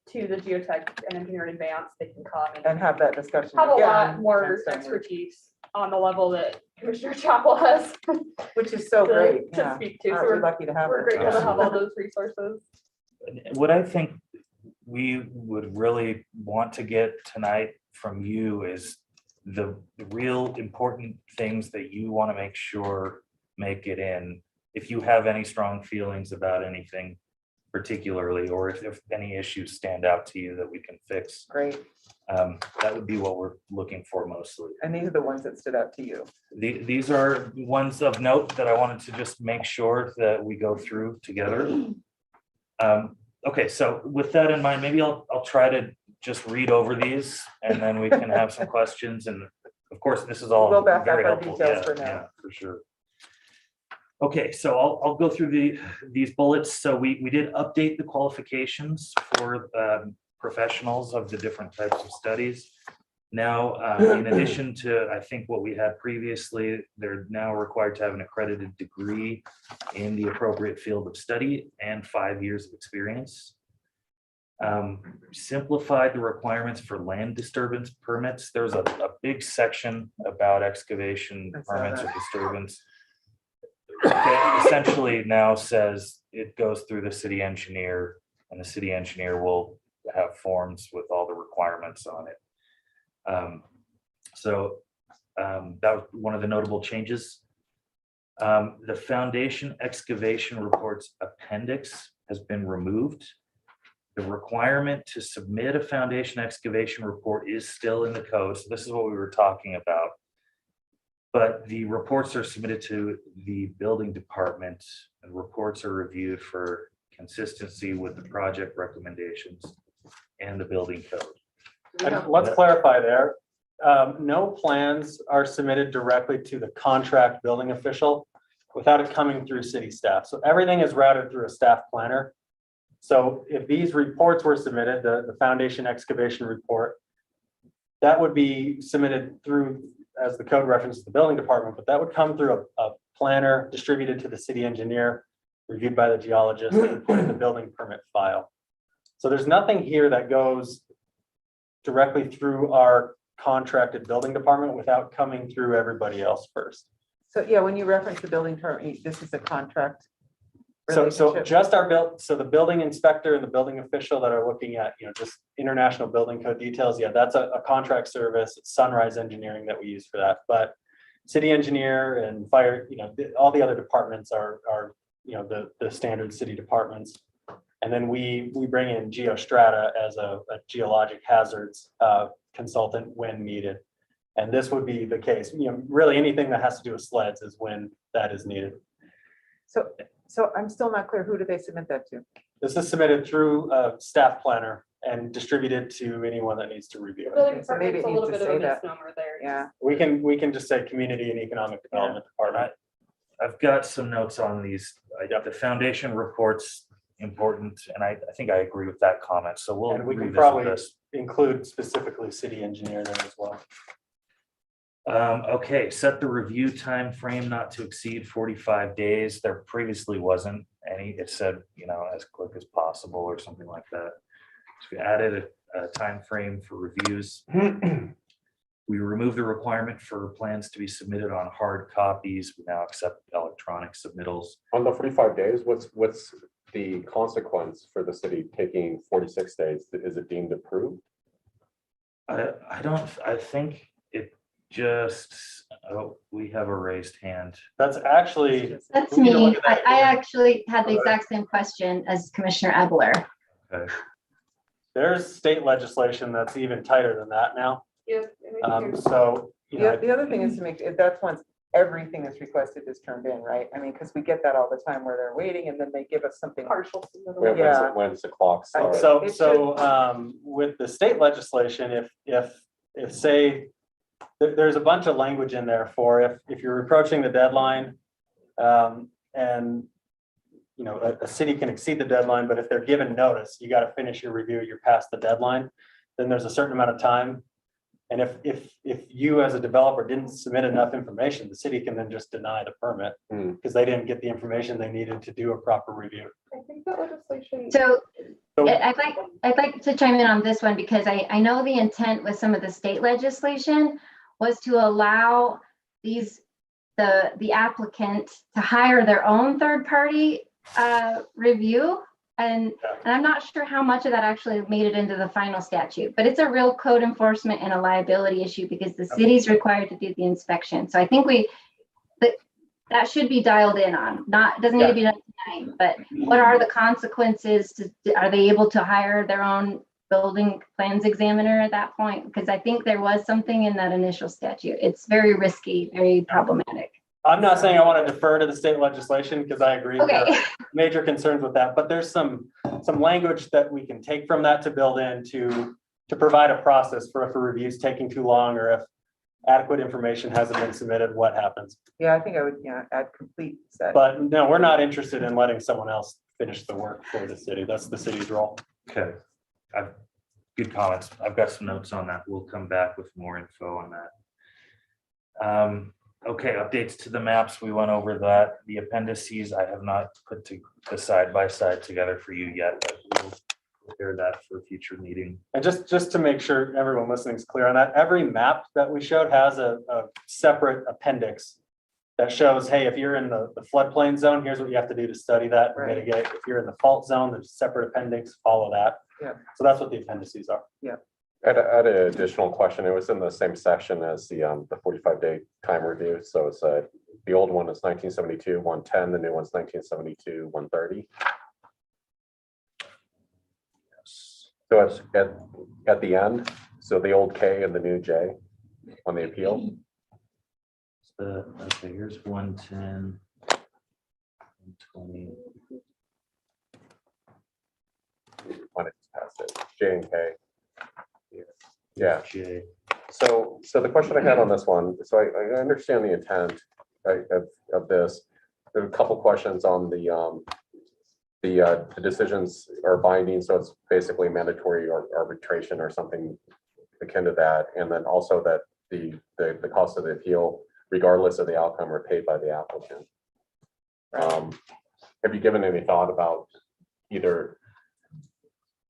to the geotech and engineer in advance. They can come and and have that discussion. have a lot again more next time, expertise on the level that Commissioner Chapel has Which is so great. to Yeah. speak to. So Aren't we we're lucky to have we're her? grateful to have all those resources. What I think we would really want to get tonight from you is the real important things that you want to make sure make it in. If you have any strong feelings about anything particularly, or if any issues stand out to you that we can fix, Great. that would be what we're looking for mostly. And these are the ones that stood out to you. These are ones of note that I wanted to just make sure that we go through together. Okay, so with that in mind, maybe I'll try to just read over these and then we can have some questions. And of course, this is all We'll back up very our helpful. details Yeah, for now. yeah, for sure. Okay, so I'll go through these bullets. So we did update the qualifications for professionals of the different types of studies. Now, in addition to, I think what we had previously, they're now required to have an accredited degree in the appropriate field of study and 5 years of experience. Simplified the requirements for land disturbance permits. There's a big section about excavation I saw permits or that. disturbance. That essentially now says it goes through the city engineer, and the city engineer will have forms with all the requirements on it. That was one of the notable changes. The foundation excavation reports appendix has been removed. The requirement to submit a foundation excavation report is still in the code. So this is what we were talking about. But the reports are submitted to the building department, and reports are reviewed for consistency with the project recommendations and the building code. And let's clarify there. No plans are submitted directly to the contract building official without it coming through city staff. So everything is routed through a staff planner. So if these reports were submitted, the foundation excavation report, that would be submitted through, as the code references, the building department, but that would come through a planner distributed to the city engineer, reviewed by the geologist, and put in the building permit file. So there's nothing here that goes directly through our contracted building department without coming through everybody else first. So yeah, when you reference the building permit, this is a contract. So relationship. just the building inspector and the building official that are looking at, just international building code details. Yeah, that's a contract service. It's Sunrise Engineering that we use for that. But city engineer and fire, all the other departments are the standard city departments. And then we bring in Geostrata as a geologic hazards consultant when needed. And this would be the case, really anything that has to do with sleds is when that is needed. So I'm still not clear, who do they submit that to? This is submitted through a staff planner and distributed to anyone that needs to review it. Building So maybe department's a it little needs bit to of a say that. misnomer there. Yeah, We can just say Community and Economic Development Department. I've got some notes on these. The foundation reports important, and I think I agree with that comment. So we'll And we can revisit probably this. include specifically city engineer there as well. Okay, set the review time frame not to exceed 45 days. There previously wasn't, it said, as quick as possible or something like that. So we added a time frame for reviews. We removed the requirement for plans to be submitted on hard copies. We now accept electronic submittals. On the 45 days, what's the consequence for the city taking 46 days? Is it deemed approved? I think it just, we have a raised hand. That's actually, That's we need to me. look at that I again. actually had the exact same question as Commissioner Ebler. Okay. There's state legislation that's even tighter than that now. Yeah. So, The other thing is to make, that's once everything that's requested is turned in, right? I mean, because we get that all the time where they're waiting and then they give us something. Partial submittal. Yeah. When's the clock start? So with the state legislation, if say, there's a bunch of language in there for if you're approaching the deadline, and a city can exceed the deadline, but if they're given notice, you got to finish your review, you're past the deadline, then there's a certain amount of time. And if you as a developer didn't submit enough information, the city can then just deny the permit because they didn't get the information they needed to do a proper review. I think that legislation. So I'd like to chime in on this one because I know the intent with some of the state legislation was to allow the applicant to hire their own third party review. And I'm not sure how much of that actually made it into the final statute, but it's a real code enforcement and a liability issue because the city's required to do the inspection. So I think that should be dialed in on. Doesn't need to be done tonight, but what are the consequences? Are they able to hire their own building plans examiner at that point? Because I think there was something in that initial statute. It's very risky, very problematic. I'm not saying I want to defer to the state legislation because I agree there Okay. are major concerns with that, but there's some language that we can take from that to build in to provide a process for if a review is taking too long or if adequate information hasn't been submitted, what happens. Yeah, I think I would, add complete set. But no, we're not interested in letting someone else finish the work for the city. That's the city's role. Okay. Good comments. I've got some notes on that. We'll come back with more info on that. Okay, updates to the maps. We went over that. The appendices, I have not put the side by side together for you yet, but we'll prepare that for a future meeting. And just to make sure everyone listening is clear on that, every map that we showed has a separate appendix that shows, hey, if you're in the floodplain zone, here's what you have to do to study that and Right. mitigate. If you're in the fault zone, there's a separate appendix, follow that. Yeah. So that's what the appendices are. I had an additional question. It was in the same section as the 45-day time review. So it's the old one is 1972, 110. The new one's 1972, 130. So it's at the end. So the old K and the new J on the appeal. Okay, here's 110, 120. When it's past it, J and K. Yeah. J. So the question I had on this one, so I understand the intent of this. There are a couple questions on the decisions are binding, so it's basically mandatory or arbitration or something akin to that. And then also that the cost of the appeal, regardless of the outcome, are paid by the applicant. Have you given any thought about either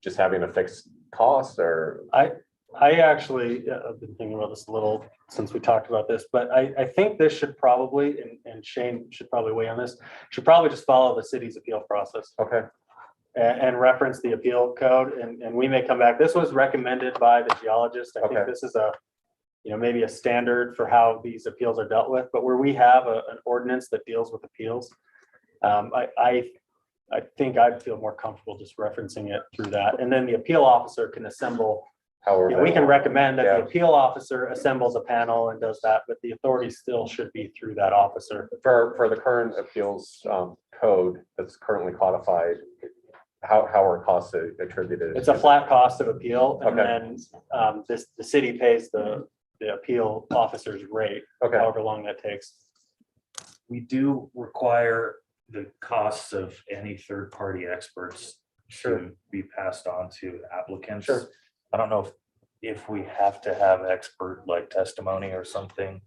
just having a fixed cost or? I actually, I've been thinking about this a little since we talked about this, but I think this should probably, and Shane should probably weigh on this, should probably just follow the city's appeal process. Okay. And reference the appeal code, and we may come back. This was recommended by the geologist. I Okay. think this is maybe a standard for how these appeals are dealt with, but where we have an ordinance that deals with appeals, I think I'd feel more comfortable just referencing it through that. And then the appeal officer can assemble. However, We can recommend that Yeah. the appeal officer assembles a panel and does that, but the authority still should be through that officer. for the current appeals code that's currently codified, how are costs attributed? It's a flat cost of appeal, and Okay. then the city pays the appeal officer's rate, Okay. however long that takes. We do require the costs of any third-party experts Sure. to be passed on to applicants. Sure. I don't know if we have to have expert like testimony or something.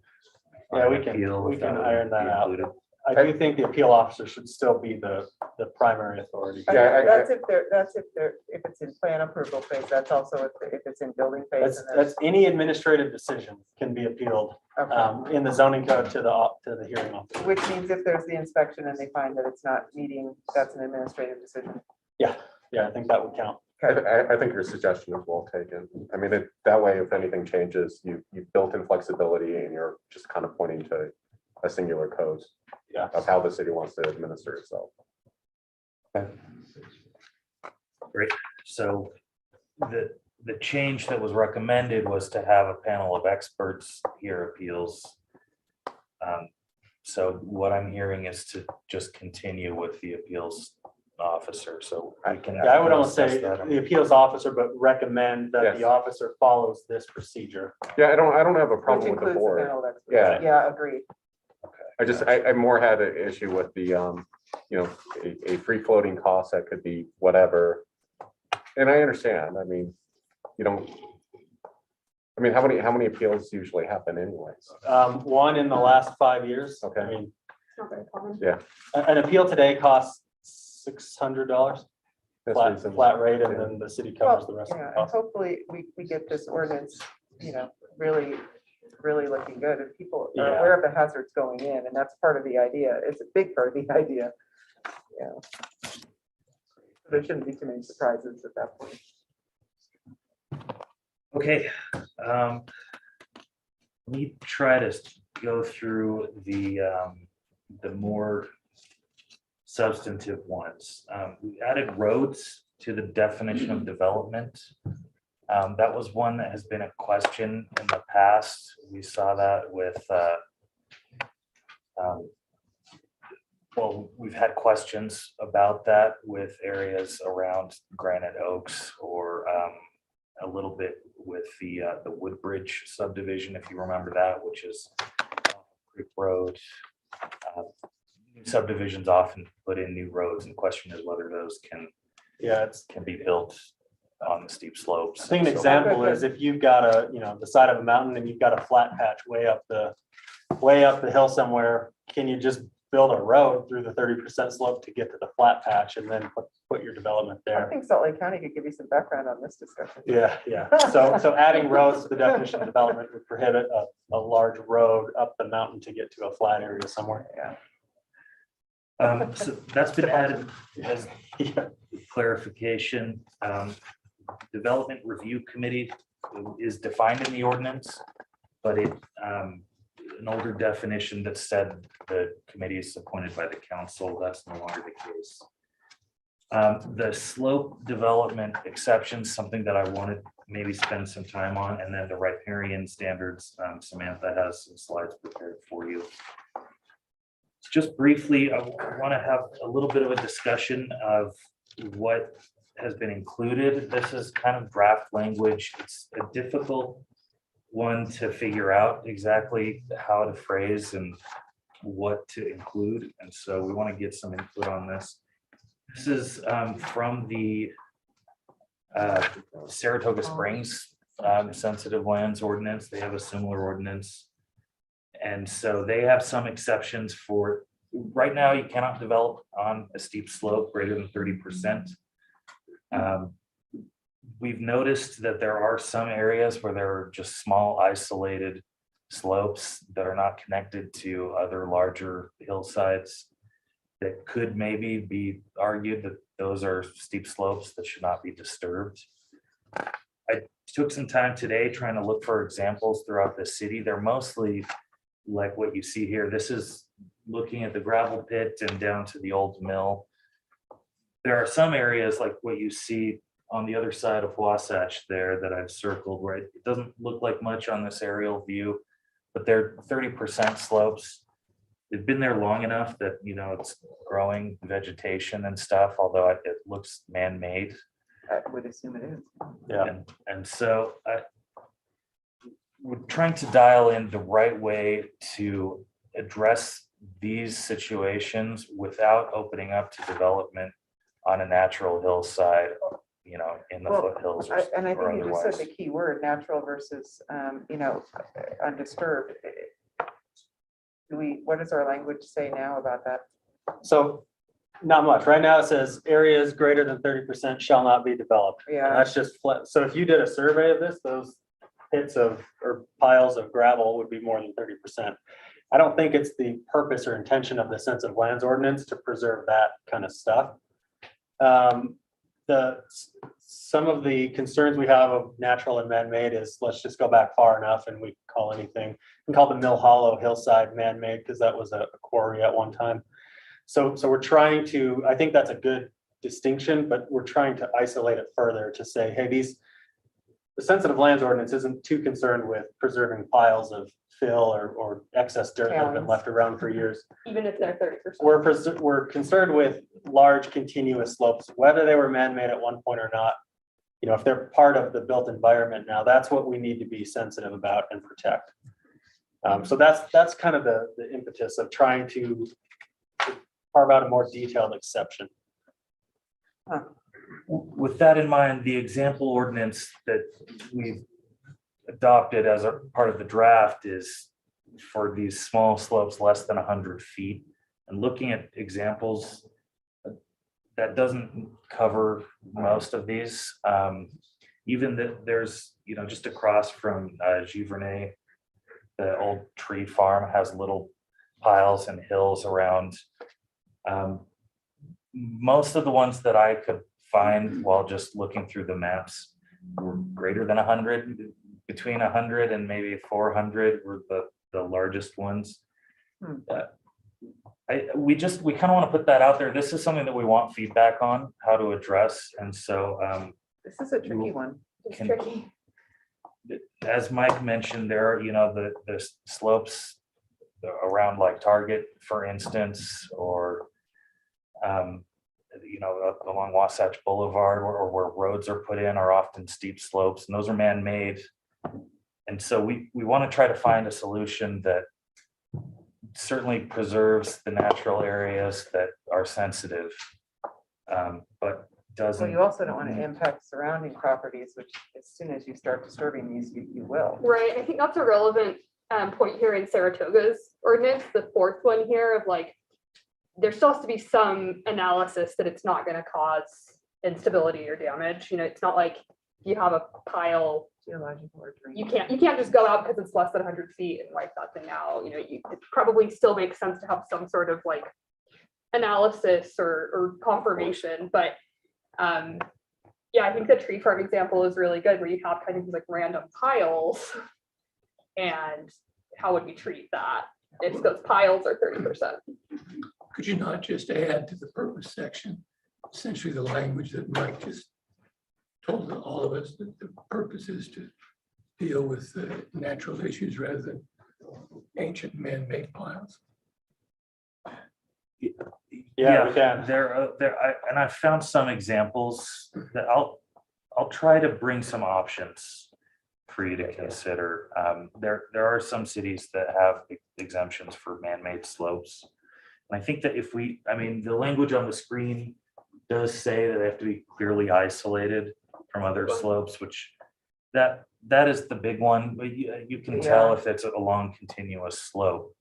Yeah, on we can appeal, if iron would that be out. included. I do think the appeal officer should still be the primary authority. Yeah, That's if it's in plan approval phase, that's also if it's in building phase. That's, and there's- that's any administrative decision can be appealed okay. in the zoning code to the hearing officer. Which means if there's the inspection and they find that it's not meeting, that's an administrative decision. Yeah, I think that would count. I think your suggestion is well taken. I mean, that way, if anything changes, you've built in flexibility and you're just kind of pointing to a singular code of how the city wants to administer itself. Great. So the change that was recommended was to have a panel of experts hear appeals. So what I'm hearing is to just continue with the appeals officer, so I can. Yeah, I would almost say discuss that. the appeals officer, but recommend that the Yes. officer follows this procedure. Yeah, I don't have a Which problem with the includes the board. panel of experts. Yeah. Yeah, agreed. I more had an issue with the, a free floating cost that could be whatever. And I understand, I mean, how many appeals usually happen anyways? One in the last 5 years. Okay. I mean, It's not very common. an appeal today costs $600 That's flat reasonable. rate, and Yeah. then the city covers the rest of Yeah, the and cost. hopefully we get this ordinance, really, really looking good and people are Yeah. aware of the hazards going in, and that's part of the idea. It's a big part of the idea. Yeah. There shouldn't be too many surprises at that point. Okay. Let me try to go through the more substantive ones. We added roads to the definition of development. That was one that has been a question in the past. We saw that with, well, we've had questions about that with areas around Granite Oaks or a little bit with the Woodbridge subdivision, if you remember that, which is Creek Road. New subdivisions often put in new roads, and the question is whether those can be built on the steep slopes. I think an So- example is if you've got the side of a mountain and you've got a flat patch way up the hill somewhere, can you just build a road through the 30% slope to get to the flat patch and then put your development I there? think Salt Lake County could give you some background on this discussion. Yeah. So adding roads to the definition of development would prohibit a large road up the mountain to get to a flat area somewhere. Yeah. So that's been added as Yeah. clarification. Development Review Committee is defined in the ordinance, but an older definition that said the committee is appointed by the council, that's no longer the case. The slope development exceptions, something that I wanted to maybe spend some time on, and then the riparian standards, Samantha has some slides prepared for you. Just briefly, I want to have a little bit of a discussion of what has been included. This is kind of draft language. It's a difficult one to figure out exactly how to phrase and what to include. And so we want to get some input on this. This is from the Saratoga Springs sensitive lands ordinance. They have a similar ordinance. And so they have some exceptions for, right now, you cannot develop on a steep slope greater than 30%. We've noticed that there are some areas where there are just small isolated slopes that are not connected to other larger hillsides that could maybe be argued that those are steep slopes that should not be disturbed. I took some time today trying to look for examples throughout the city. They're mostly like what you see here. This is looking at the gravel pit and down to the old mill. There are some areas like what you see on the other side of Wasatch there that I've circled, where it doesn't look like much on this aerial view, but they're 30% slopes. They've been there long enough that, it's growing vegetation and stuff, although it looks man-made. I would assume it is. Yeah. And so we're trying to dial in the right way to address these situations without opening up to development on a natural hillside, in the Well, foothills And I or think you just said otherwise. the key word, natural versus, undisturbed. what does our language say now about that? So not much. Right now it says areas greater than 30% shall not be developed. And Yeah, that's just flat. So if you did a survey of this, those pits of, or piles of gravel would be more than 30%. I don't think it's the purpose or intention of the sensitive lands ordinance to preserve that kind of stuff. Some of the concerns we have of natural and man-made is, let's just go back far enough and we call anything, we call the Mill Hollow hillside man-made because that was a quarry at one time. So we're trying to, I think that's a good distinction, but we're trying to isolate it further to say, hey, the sensitive lands ordinance isn't too concerned with preserving piles of fill or excess dirt that have been left around for years. Even if they're 30%. We're concerned with large continuous slopes, whether they were man-made at one point or not. You know, if they're part of the built environment now, that's what we need to be sensitive about and protect. So that's kind of the impetus of trying to carve out a more detailed exception. With that in mind, the example ordinance that we've adopted as a part of the draft is for these small slopes less than 100 feet. And looking at examples, that doesn't cover most of these. Even that there's, you know, just across from Giverny, the old tree farm has little piles and hills around. Most of the ones that I could find while just looking through the maps were greater than 100, between 100 and maybe 400 were the largest ones. We kind of want to put that out there. This is something that we want feedback on how to address. And so this is a tricky one. It's tricky. as Mike mentioned, there are, you know, the slopes around like Target, for instance, or you know, along Wasatch Boulevard, or where roads are put in, are often steep slopes, and those are man-made. And so we want to try to find a solution that certainly preserves the natural areas that are sensitive, but doesn't. Well, you also don't want to impact surrounding properties, which as soon as you start disturbing these, you will. Right, I think that's a relevant point here in Saratoga's ordinance, the fourth one here of like, there still has to be some analysis that it's not going to cause instability or damage. You know, it's not like you have a pile, you can't just go out because it's less than 100 feet and wipe that thing out. You know, it probably still makes sense to have some sort of like analysis or confirmation, but yeah, I think the tree farm example is really good, where you have kind of like random piles, and how would we treat that if those piles are 30%? Could you not just add to the purpose section, essentially the language that Mike just told all of us, that the purpose is to deal with the natural issues rather than ancient man-made piles? Yeah, we can. And I found some examples that I'll try to bring some options for you to consider. There are some cities that have exemptions for man-made slopes. And I think that the language on the screen does say that they have to be clearly isolated from other slopes, which that is the big one, but you can tell if it's a long continuous slope.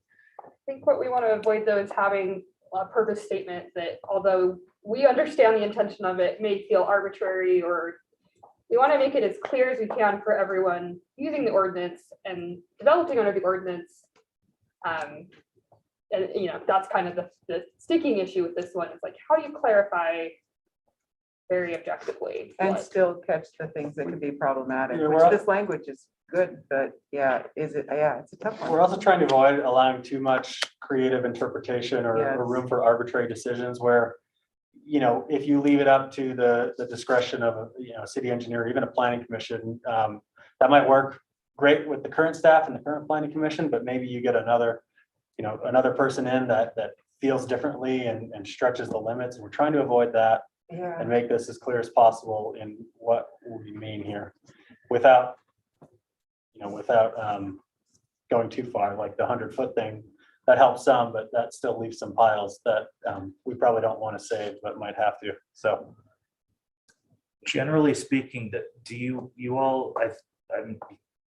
I think what we want to avoid though is having a purpose statement that, although we understand the intention of it, may feel arbitrary, or we want to make it as clear as we can for everyone using the ordinance and developing under the ordinance. And you know, that's kind of the sticking issue with this one. Is like, how do you clarify very objectively And what- still catch the things that could be problematic, Yeah, which this language is good, but it's a tough one. We're also trying to avoid allowing too much creative interpretation or Yes. room for arbitrary decisions where, you know, if you leave it up to the discretion of a city engineer, or even a planning commission, that might work great with the current staff and the current planning commission, but maybe you get another person in that feels differently and stretches the limits. And we're trying to avoid that Yeah, and make this as clear as possible in what we mean here, without going too far, like the 100-foot thing. That helps some, but that still leaves some piles that we probably don't want to save, but might have to. So Generally speaking, do you all, I'm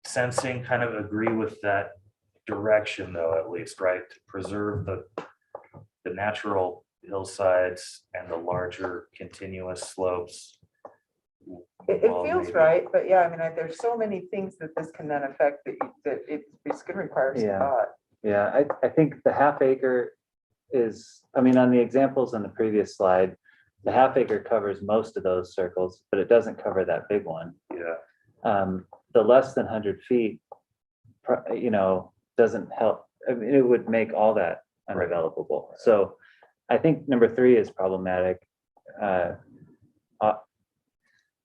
sensing, kind of agree with that direction though, at least, right? To preserve the natural hillsides and the larger continuous slopes. It Well, feels maybe. right, but yeah, I mean, there's so many things that this can then affect that it's gonna require some Yeah. thought. Yeah, I think the half acre is, I mean, on the examples on the previous slide, the half acre covers most of those circles, but it doesn't cover that big one. Yeah, The less than 100 feet, doesn't help. I mean, it would make all that undevelopable. So I think number 3 is problematic.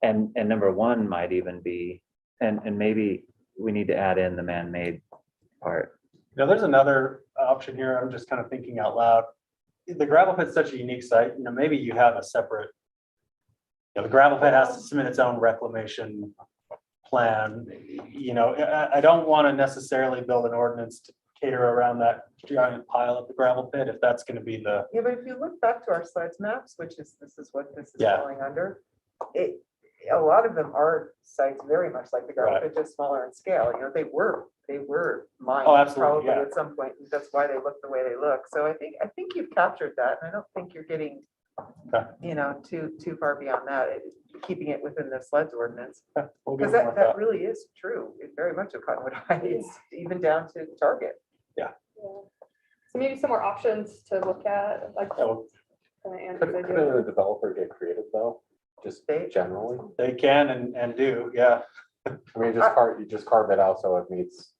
And number 1 might even be, and maybe we need to add in the man-made part. Now, there's another option here. I'm just kind of thinking out loud. The gravel pit's such a unique site, maybe you have a separate, the gravel pit has to submit its own reclamation plan. I don't want to necessarily build an ordinance to cater around that giant pile of the gravel pit, if that's going to be the, Yeah, but if you look back to our slides maps, this is what this is Yeah. falling under. A lot of them are sites very much like the gravel Right. pit, just smaller in scale. They were mined. Oh, absolutely, probably yeah. At some point, and that's why they look the way they look. So I think you've captured that, and I don't think you're getting, Okay. too far beyond that, keeping it within the sleds ordinance. we'll give Because it more that thought. really is true. It's very much a Cottonwood Heights, even down to Target. Yeah. So maybe some more options to look at, like. Yeah, well, Could a developer get creative though? Just They- generally? They can and do, yeah. I mean, you just carve it out so it meets,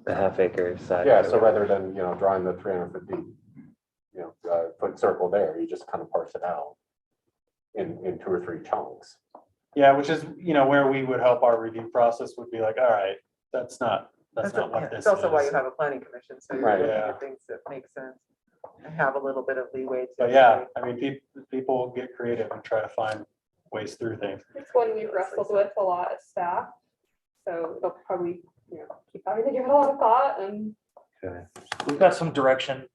The half acre side. yeah, so rather than, drawing the 350, foot circle there, you just kind of parse it out in 2 or 3 chunks. Yeah, which is, where we would help our review process would be like, all right, that's not Yeah, what this it's also why you is. have a planning commission, so you're Right, looking yeah. at things that make sense and have a little bit of leeway to. But yeah, I mean, people get creative and try to find ways through things. It's one we've wrestled with a lot as staff. So they'll probably, keep having to give it a lot of thought and. okay. We've got some direction.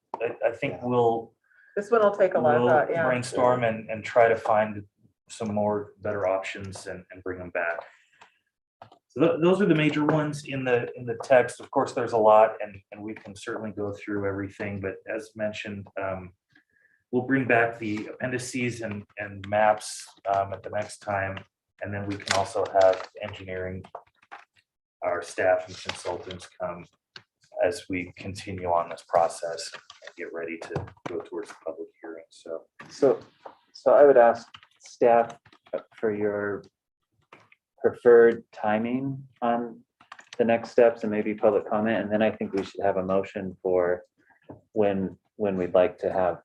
I think we'll This one will take a lot of thought, yeah. brainstorm and try to find some more better options and bring them back. So those are the major ones in the text. Of course, there's a lot and we can certainly go through everything, but as mentioned, we'll bring back the appendices and maps at the next time. And then we can also have engineering, our staff and consultants come as we continue on this process and get ready to go towards the public hearing. So So I would ask staff for your preferred timing on the next steps and maybe public comment. And then I think we should have a motion for when we'd like to have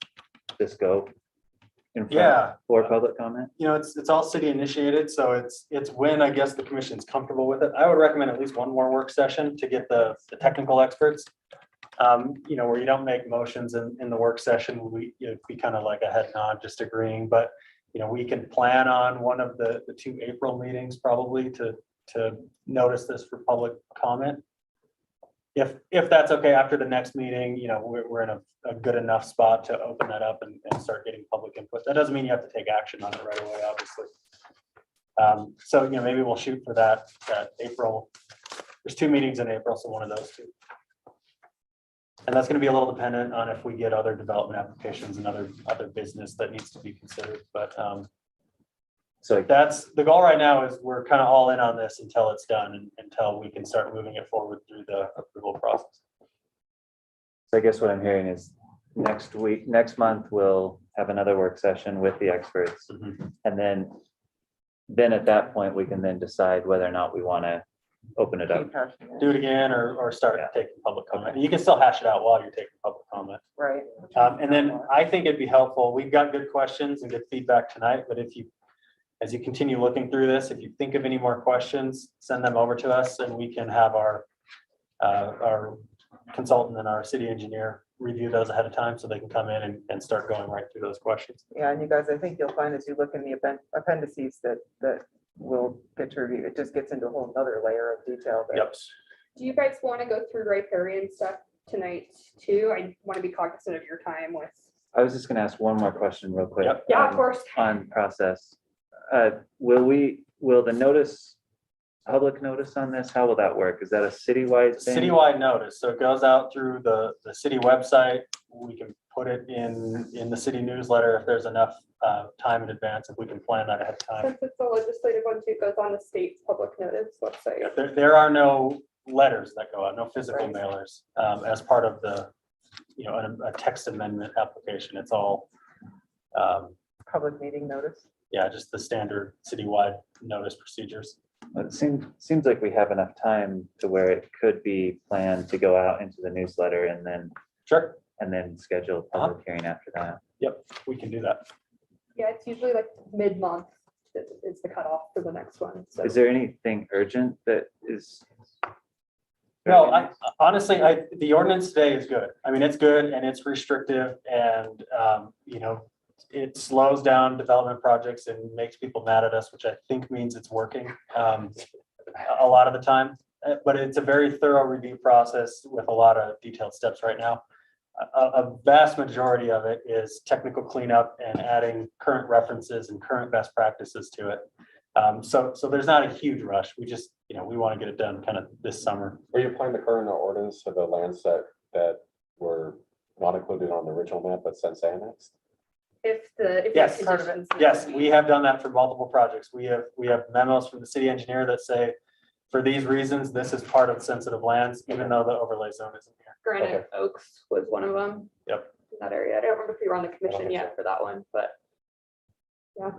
this go in front Yeah. for public comment. It's all city initiated, so it's when I guess the commission's comfortable with it. I would recommend at least one more work session to get the technical experts. Where you don't make motions in the work session, it'd be kind of like a head nod, just agreeing, but we can plan on one of the 2 April meetings probably to notice this for public comment. If that's okay, after the next meeting, we're in a good enough spot to open that up and start getting public input. That doesn't mean you have to take action on it right away, obviously. So, maybe we'll shoot for that April. There's 2 meetings in April, so one of those 2. And that's going to be a little dependent on if we get other development applications and other business that needs to be considered. But So that's the goal right now, is we're kind of all in on this until it's done and until we can start moving it forward through the approval process. I guess what I'm hearing is next month, we'll have another work session with the experts. And then at that point, we can then decide whether or not we want to open it up. Keep hashing it. Do it again or start taking public comment. You can still hash it out while you're taking public comment. Right. And then I think it'd be helpful. We've got good questions and good feedback tonight, but as you continue looking through this, if you think of any more questions, send them over to us and we can have our consultant and our city engineer review those ahead of time so they can come in and start going right through those questions. Yeah, and you guys, I think you'll find as you look in the appendices that will get to review, it just gets into a whole nother layer of detail. that- Yep. Do you guys want to go through riparian stuff tonight too? I want to be cognizant of your time with. I was just going to ask one more question real quick. Yep. Yeah, of course. On process. Will the notice public notice on this? How will that work? Is that a citywide thing? Citywide notice, so it goes out through the city website. We can put it in the city newsletter if there's enough time in advance, if we can plan that ahead of time. Since it's a legislative one too, it goes on the state's public notice website. There are no letters that go out, no physical Right. mailers, as part of the, a text amendment application. It's all, Public meeting notice. yeah, just the standard citywide notice procedures. It seems like we have enough time to where it could be planned to go out into the newsletter and Sure, then schedule a public hearing after that. we can do that. Yeah, it's usually like mid-month is the cutoff for the next one. So Is there anything urgent that is? No, honestly, the ordinance today is good. I mean, it's good and it's restrictive and, it slows down development projects and makes people mad at us, which I think means it's working a lot of the time. But it's a very thorough review process with a lot of detailed steps right now. A vast majority of it is technical cleanup and adding current references and current best practices to it. So there's not a huge rush. We just, we want to get it done kind of this summer. Are you applying the current ordinance to the lands that were not included on the original map, but since annexed? if the Yes. conditions. Yes, we have done that for multiple projects. We have memos from the city engineer that say, for these reasons, this is part of sensitive lands, even though the overlay zone isn't here. Granite Oaks was one of them. Yep. In that area. I don't remember if you were on the commission think yet for that one, but yeah,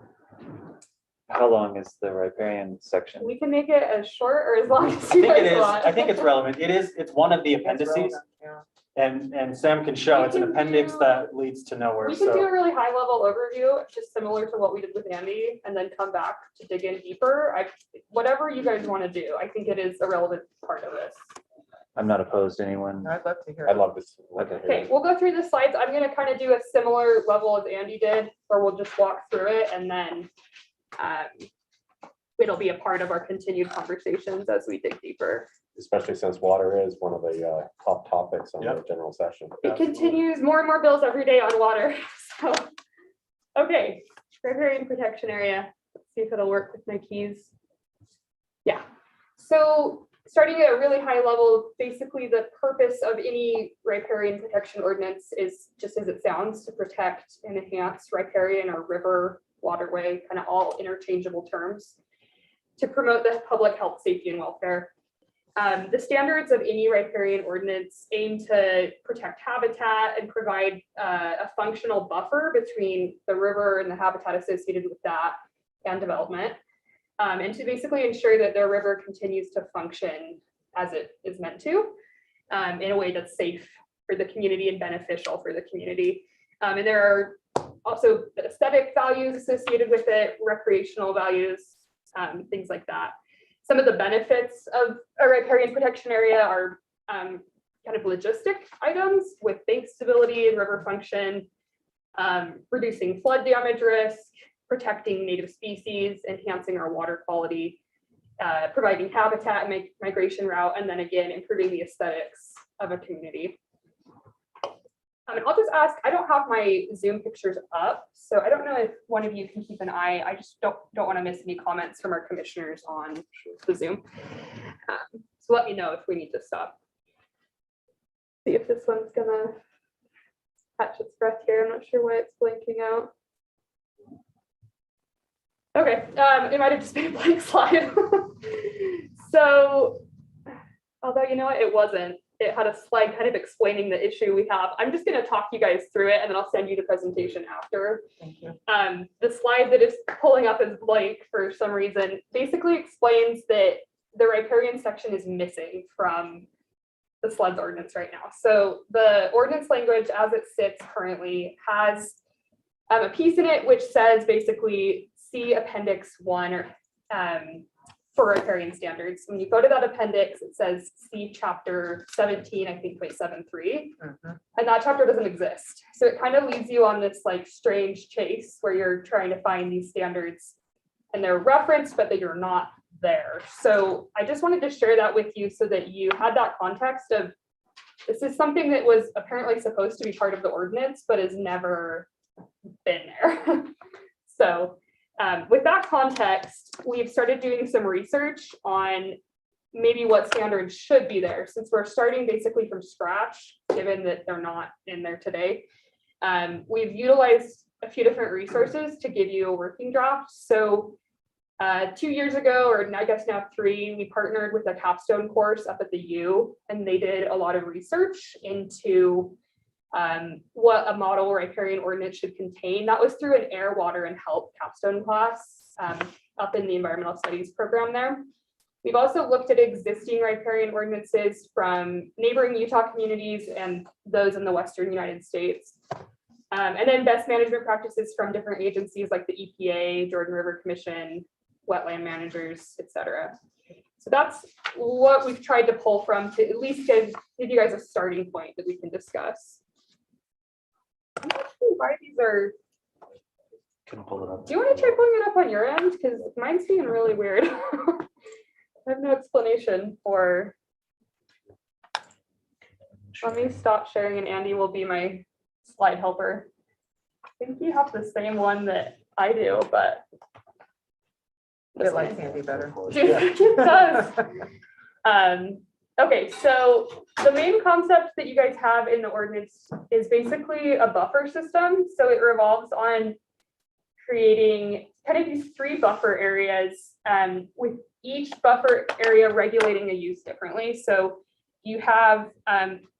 How long is the riparian section? we can make it as short or as long I as you think it guys is, want. I think it's relevant. It's one of the That's appendices relevant, yeah. and Sam can show, We it's an can appendix do- that leads to nowhere. We can do So a really high level overview, just similar to what we did with Andy, and then come back to dig in deeper. Whatever you guys want to do, I think it is a relevant part of this. I'm not opposed to anyone. I'd love to hear. I'd love this. Okay, we'll go through the slides. I'm gonna kind of do a similar level as Andy did, or we'll just walk through it and then it'll be a part of our continued conversations as we dig deeper. Especially since water is one of the top topics on the Yep. general session. It continues more and more bills every day on water, so. Okay, riparian protection area. Let's see if it'll work with my keys. Yeah, so starting at a really high level, basically the purpose of any riparian protection ordinance is just as it sounds, to protect and enhance riparian or river, waterway, kind of all interchangeable terms, to promote the public health, safety, and welfare. The standards of any riparian ordinance aim to protect habitat and provide a functional buffer between the river and the habitat associated with that and development. And to basically ensure that the river continues to function as it is meant to, in a way that's safe for the community and beneficial for the community. And there are also aesthetic values associated with it, recreational values, things like that. Some of the benefits of a riparian protection area are kind of logistic items with bank stability and river function, reducing flood damage risk, protecting native species, enhancing our water quality, providing habitat and migration route, and then again, improving the aesthetics of a community. And I'll just ask, I don't have my Zoom pictures up, so I don't know if one of you can keep an eye. I just don't want to miss any comments from our commissioners on the Zoom. So let me know if we need to stop. See if this one's gonna catch its breath here. I'm not sure why it's blinking out. Okay, it might have just been a blank slide. So, although you know what, it wasn't. It had a slide kind of explaining the issue we have. I'm just going to talk you guys through it and then I'll send you the presentation after. Thank you. The slide that is pulling up as blank for some reason basically explains that the riparian section is missing from the SLUDS ordinance right now. So the ordinance language as it sits currently has a piece in it which says basically see Appendix 1 or for riparian standards. When you go to that appendix, it says see chapter 17, I think, 7.3, and that chapter doesn't exist. So it kind of leaves you on this like strange chase where you're trying to find these standards and they're referenced, but that you're not there. So I just wanted to share that with you so that you had that context of this is something that was apparently supposed to be part of the ordinance, but has never been there. So With that context, we've started doing some research on maybe what standards should be there, since we're starting basically from scratch, given that they're not in there today. We've utilized a few different resources to give you a working draft. So 2 years ago, or I guess now 3, we partnered with a capstone course up at the U, and they did a lot of research into what a model riparian ordinance should contain. That was through an air, water, and health capstone class up in the environmental studies program there. We've also looked at existing riparian ordinances from neighboring Utah communities and those in the Western United States. And then best management practices from different agencies like the EPA, Jordan River Commission, wetland managers, etc. So that's what we've tried to pull from to at least give you guys a starting point that we can discuss. I'm not sure why these are. Can pull it up. Do you want to try pulling it up on your end? Because mine's being really weird. I have no explanation for. Let me stop sharing and Andy will be my slide helper. I think you have the same one that I do, but. It likes Andy better. It does. Okay, so the main concept that you guys have in the ordinance is basically a buffer system. So it revolves on creating kind of these 3 buffer areas, with each buffer area regulating a use differently. So you have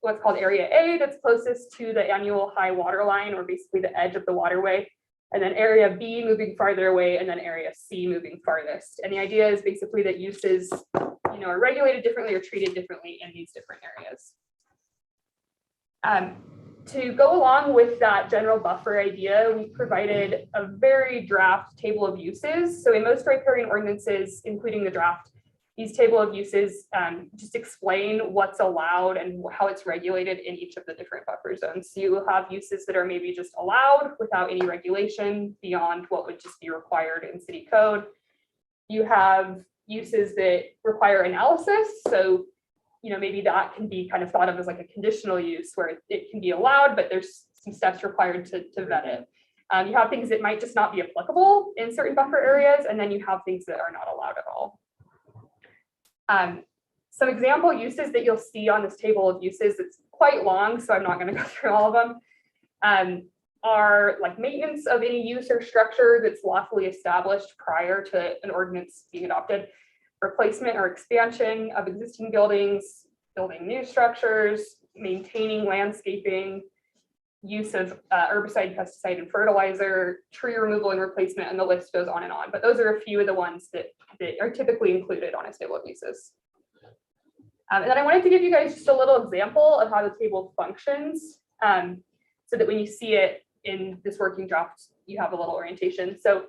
what's called Area A that's closest to the annual high water line, or basically the edge of the waterway. And then Area B moving farther away, and then Area C moving farthest. And the idea is basically that uses, are regulated differently or treated differently in these different areas. To go along with that general buffer idea, we provided a very draft table of uses. So in most riparian ordinances, including the draft, these table of uses just explain what's allowed and how it's regulated in each of the different buffer zones. So you will have uses that are maybe just allowed without any regulation beyond what would just be required in city code. You have uses that require analysis. So, maybe that can be kind of thought of as like a conditional use where it can be allowed, but there's some steps required to vet it. You have things that might just not be applicable in certain buffer areas, and then you have things that are not allowed at all. Some example uses that you'll see on this table of uses, it's quite long, so I'm not going to go through all of them, are like maintenance of any use or structure that's lawfully established prior to an ordinance being adopted, replacement or expansion of existing buildings, building new structures, maintaining landscaping, use of herbicide, pesticide, and fertilizer, tree removal and replacement, and the list goes on and on. But those are a few of the ones that are typically included on a table of uses. And then I wanted to give you guys just a little example of how the table functions, so that when you see it in this working draft, you have a little orientation. So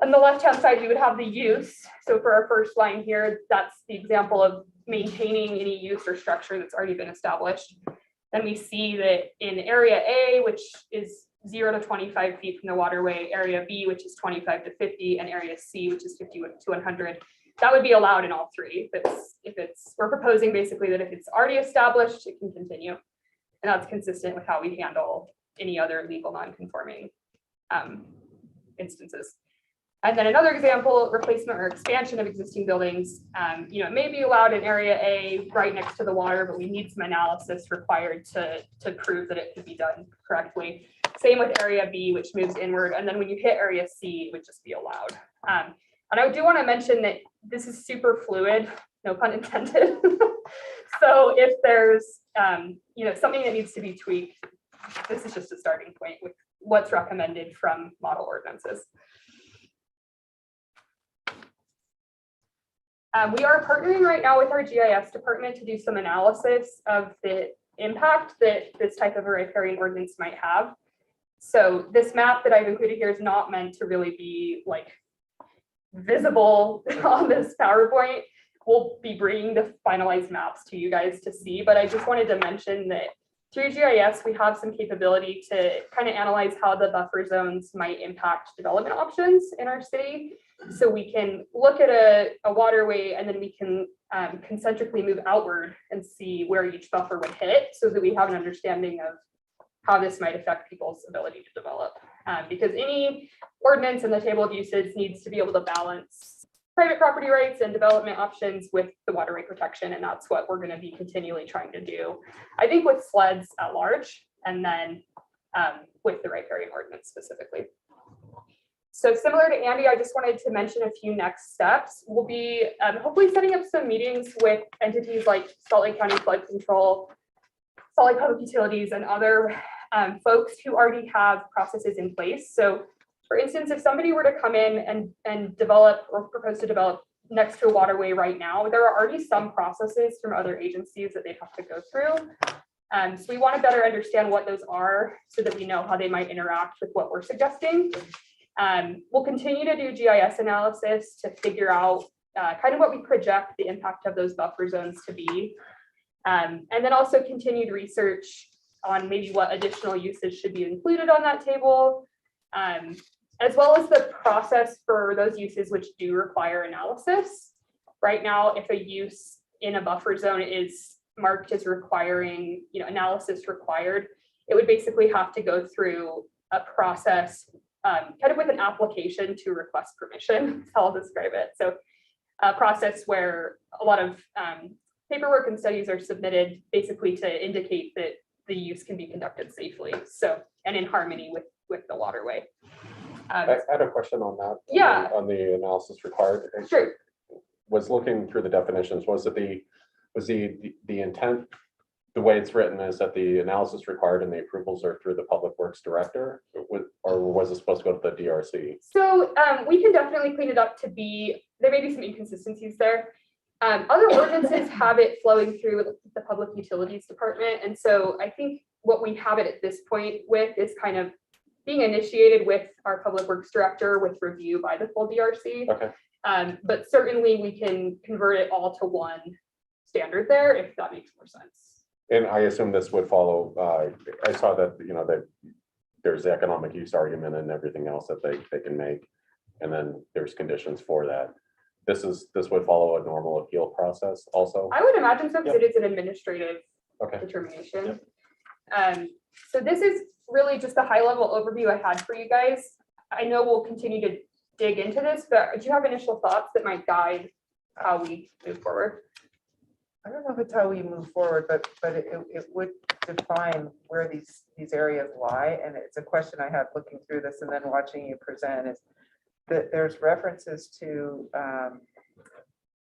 on the left-hand side, we would have the use. So for our first line here, that's the example of maintaining any use or structure that's already been established. Then we see that in Area A, which is 0 to 25 feet from the waterway, Area B, which is 25 to 50, and Area C, which is 50 to 100, that would be allowed in all 3. We're proposing basically that if it's already established, it can continue. And that's consistent with how we handle any other legal non-conforming instances. And then another example, replacement or expansion of existing buildings. It may be allowed in Area A right next to the water, but we need some analysis required to prove that it could be done correctly. Same with Area B, which moves inward. And then when you hit Area C, it would just be allowed. And I do want to mention that this is super fluid, no pun intended. So if there's something that needs to be tweaked, this is just a starting point with what's recommended from model ordinances. We are partnering right now with our GIS department to do some analysis of the impact that this type of a riparian ordinance might have. So this map that I've included here is not meant to really be like visible on this PowerPoint. We'll be bringing the finalized maps to you guys to see, but I just wanted to mention that through GIS, we have some capability to kind of analyze how the buffer zones might impact development options in our city. So we can look at a waterway and then we can concentrically move outward and see where each buffer would hit so that we have an understanding of how this might affect people's ability to develop. Because any ordinance in the table of uses needs to be able to balance private property rights and development options with the waterway protection, and that's what we're going to be continually trying to do. I think with sleds at large, and then with the riparian ordinance specifically. So similar to Andy, I just wanted to mention a few next steps. We'll be hopefully setting up some meetings with entities like Salt Lake County Flood Control, Salt Lake Public Utilities, and other folks who already have processes in place. So for instance, if somebody were to come in and develop or propose to develop next to a waterway right now, there are already some processes from other agencies that they have to go through. So we want to better understand what those are so that we know how they might interact with what we're suggesting. We'll continue to do GIS analysis to figure out kind of what we project the impact of those buffer zones to be. And then also continued research on maybe what additional uses should be included on that table, as well as the process for those uses which do require analysis. Right now, if a use in a buffer zone is marked as requiring, analysis required, it would basically have to go through a process kind of with an application to request permission, is how I'll describe it. So a process where a lot of paperwork and studies are submitted basically to indicate that the use can be conducted safely. So, and in harmony with the waterway. I had a question on that. Yeah. On the analysis required. Sure. Was looking through the definitions, was the intent, the way it's written is that the analysis required and the approvals are through the Public Works Director, or was it supposed to go to the DRC? So we can definitely clean it up to be, there may be some inconsistencies there. Other ordinances have it flowing through the Public Utilities Department. And so I think what we have it at this point with is kind of being initiated with our Public Works Director with review by the full DRC. Okay. But certainly we can convert it all to one standard there, if that makes more sense. And I assume this would follow, I saw that, that there's the economic use argument and everything else that they can make. And then there's conditions for that. This would follow a normal appeal process also? I would imagine so, because it is an administrative determination. So this is really just a high level overview I had for you guys. I know we'll continue to dig into this, but do you have initial thoughts that might guide how we move forward? I don't know if it's how we move forward, but it would define where these areas lie. And it's a question I had looking through this and then watching you present is that there's references to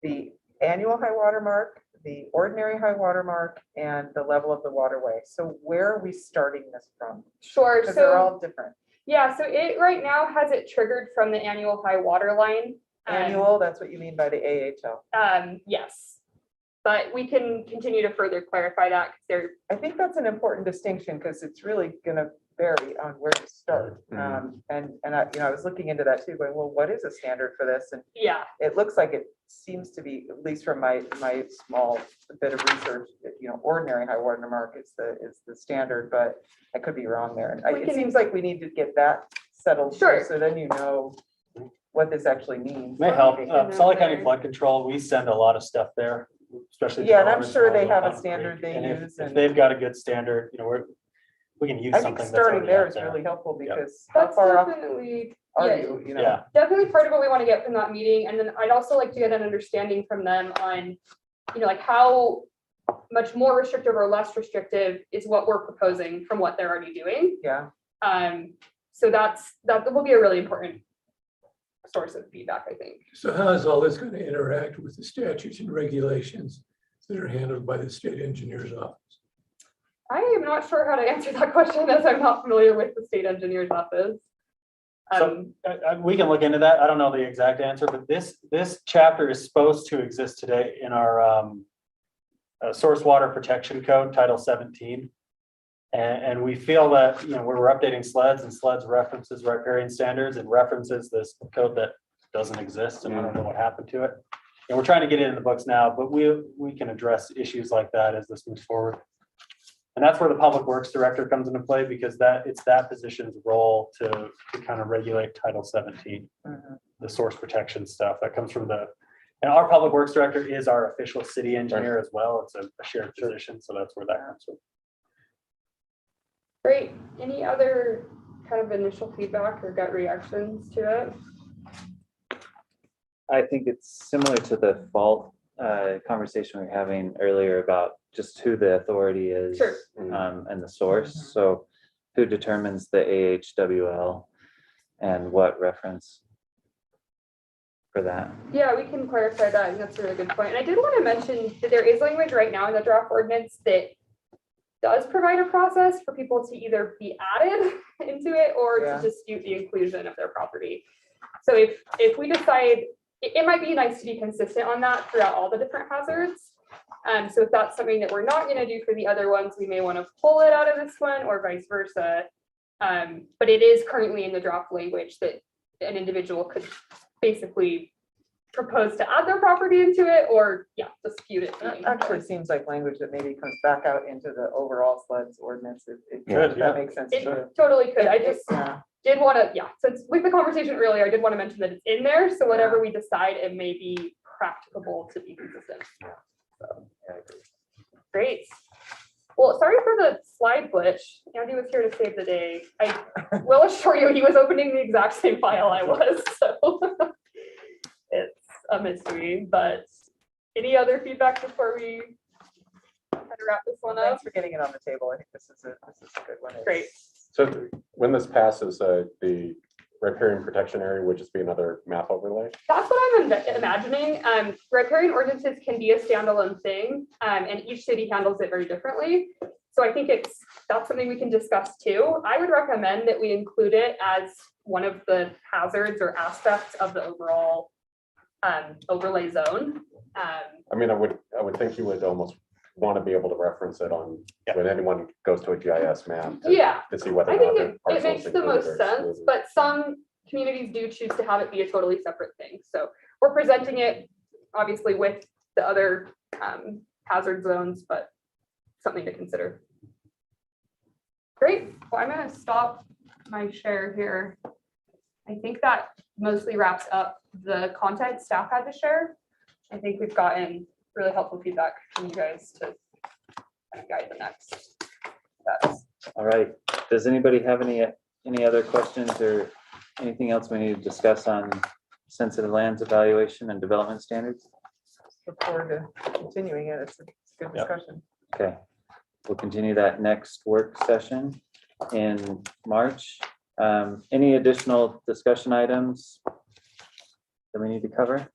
the annual high water mark, the ordinary high water mark, and the level of the waterway. So where are we starting this from? Sure. Because they're all different. Yeah, so it right now has it triggered from the annual high water line. Annual, that's what you mean by the AHL. Yes, but we can continue to further clarify that because they're. I think that's an important distinction because it's really going to vary on where to start. And I was looking into that too, going, well, what is a standard for this? And yeah, it looks like it seems to be, at least from my small bit of research, that, ordinary high water mark is the standard, but I could be wrong there. And it seems like we need to get that settled. Sure. So then what this actually means. May help. Salt Lake County Flood Control, we send a lot of stuff there, especially. Yeah, and I'm developments sure they along have a Cottonwood standard Creek. they And use. if they've got a good standard, we can use I something think that's starting already there out is there. really helpful because how that's far off definitely. are Yeah. you? Yeah. Definitely part of what we want to get from that meeting. And then I'd also like to get an understanding from them on, like how much more restrictive or less restrictive is what we're proposing from what they're already doing. Yeah. So that will be a really important source of feedback, I think. So how is all this going to interact with the statutes and regulations that are handled by the state engineer's office? I am not sure how to answer that question as I'm not familiar with the state engineer's office. So we can look into that. I don't know the exact answer, but this chapter is supposed to exist today in our source water protection code, Title 17. And we feel that, we're updating sleds and sleds references riparian standards and references this code that doesn't exist. And I don't know what happened to it. And we're trying to get it in the books now, but we can address issues like that as this moves forward. And that's where the Public Works Director comes into play because it's that position's role to kind of regulate Title 17, the source protection stuff that comes from and our Public Works Director is our official city engineer as well. It's a shared position, so that's where that comes from. Great. Any other kind of initial feedback or gut reactions to it? I think it's similar to the fault conversation we were having earlier about just who the authority is. Sure. And the source. So who determines the AHWL and what reference for that? Yeah, we can clarify that, and that's a really good point. And I did want to mention that there is language right now in the draft ordinance that does provide a process for people to either be added into it or Yeah. to dispute the inclusion of their property. So if we decide, it might be nice to be consistent on that throughout all the different hazards. So if that's something that we're not going to do for the other ones, we may want to pull it out of this one or vice versa. But it is currently in the draft language that an individual could basically propose to add their property into it or, yeah, dispute it. That actually seems like language that maybe comes back out into the overall floods ordinance. If Good, yeah. that makes sense. It too. totally could. I just Yeah. did want to, yeah, since with the conversation earlier, I did want to mention that it's in there. So whatever we decide, it may be practicable to be consistent. So, great. Well, sorry for the slide glitch. Andy was here to save the day. I will assure you, he was opening the exact same file I was, so it's a mystery, but any other feedback before we kind of wrap this one up? Thanks for getting it on the table. I think this is a good one. Great. So when this passes, the riparian protection area would just be another map overlay? That's what I'm imagining. Riparian ordinances can be a standalone thing, and each city handles it very differently. So I think that's something we can discuss too. I would recommend that we include it as one of the hazards or aspects of the overall overlay zone. I mean, I would think you would almost want to be able to reference it on, when anyone goes to a GIS map. Yeah, To see whether I or not think the it parcel's makes the included most or sense, excluded. but some communities do choose to have it be a totally separate thing. So we're presenting it obviously with the other hazard zones, but something to consider. Great. Well, I'm going to stop my share here. I think that mostly wraps up the content staff had to share. I think we've gotten really helpful feedback from you guys to kind of guide the next steps. All right. Does anybody have any other questions or anything else we need to discuss on sensitive lands evaluation and development standards? Look forward to continuing it. It's a good Yep. discussion. Okay, we'll continue that next work session in March. Any additional discussion items that we need to cover?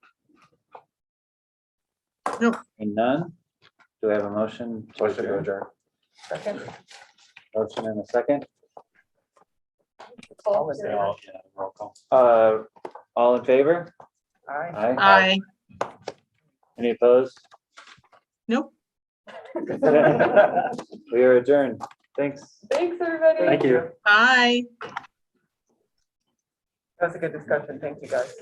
Nope. And none? Do we have a motion? to Motion to adjourn? adjourn. Second. Motion in a second. All in Say favor? roll call. All in favor? Aye. Aye. Any opposed? Nope. We are adjourned. Thanks. Thanks, everybody. Thank you. Aye. That was a good discussion. Thank you, guys.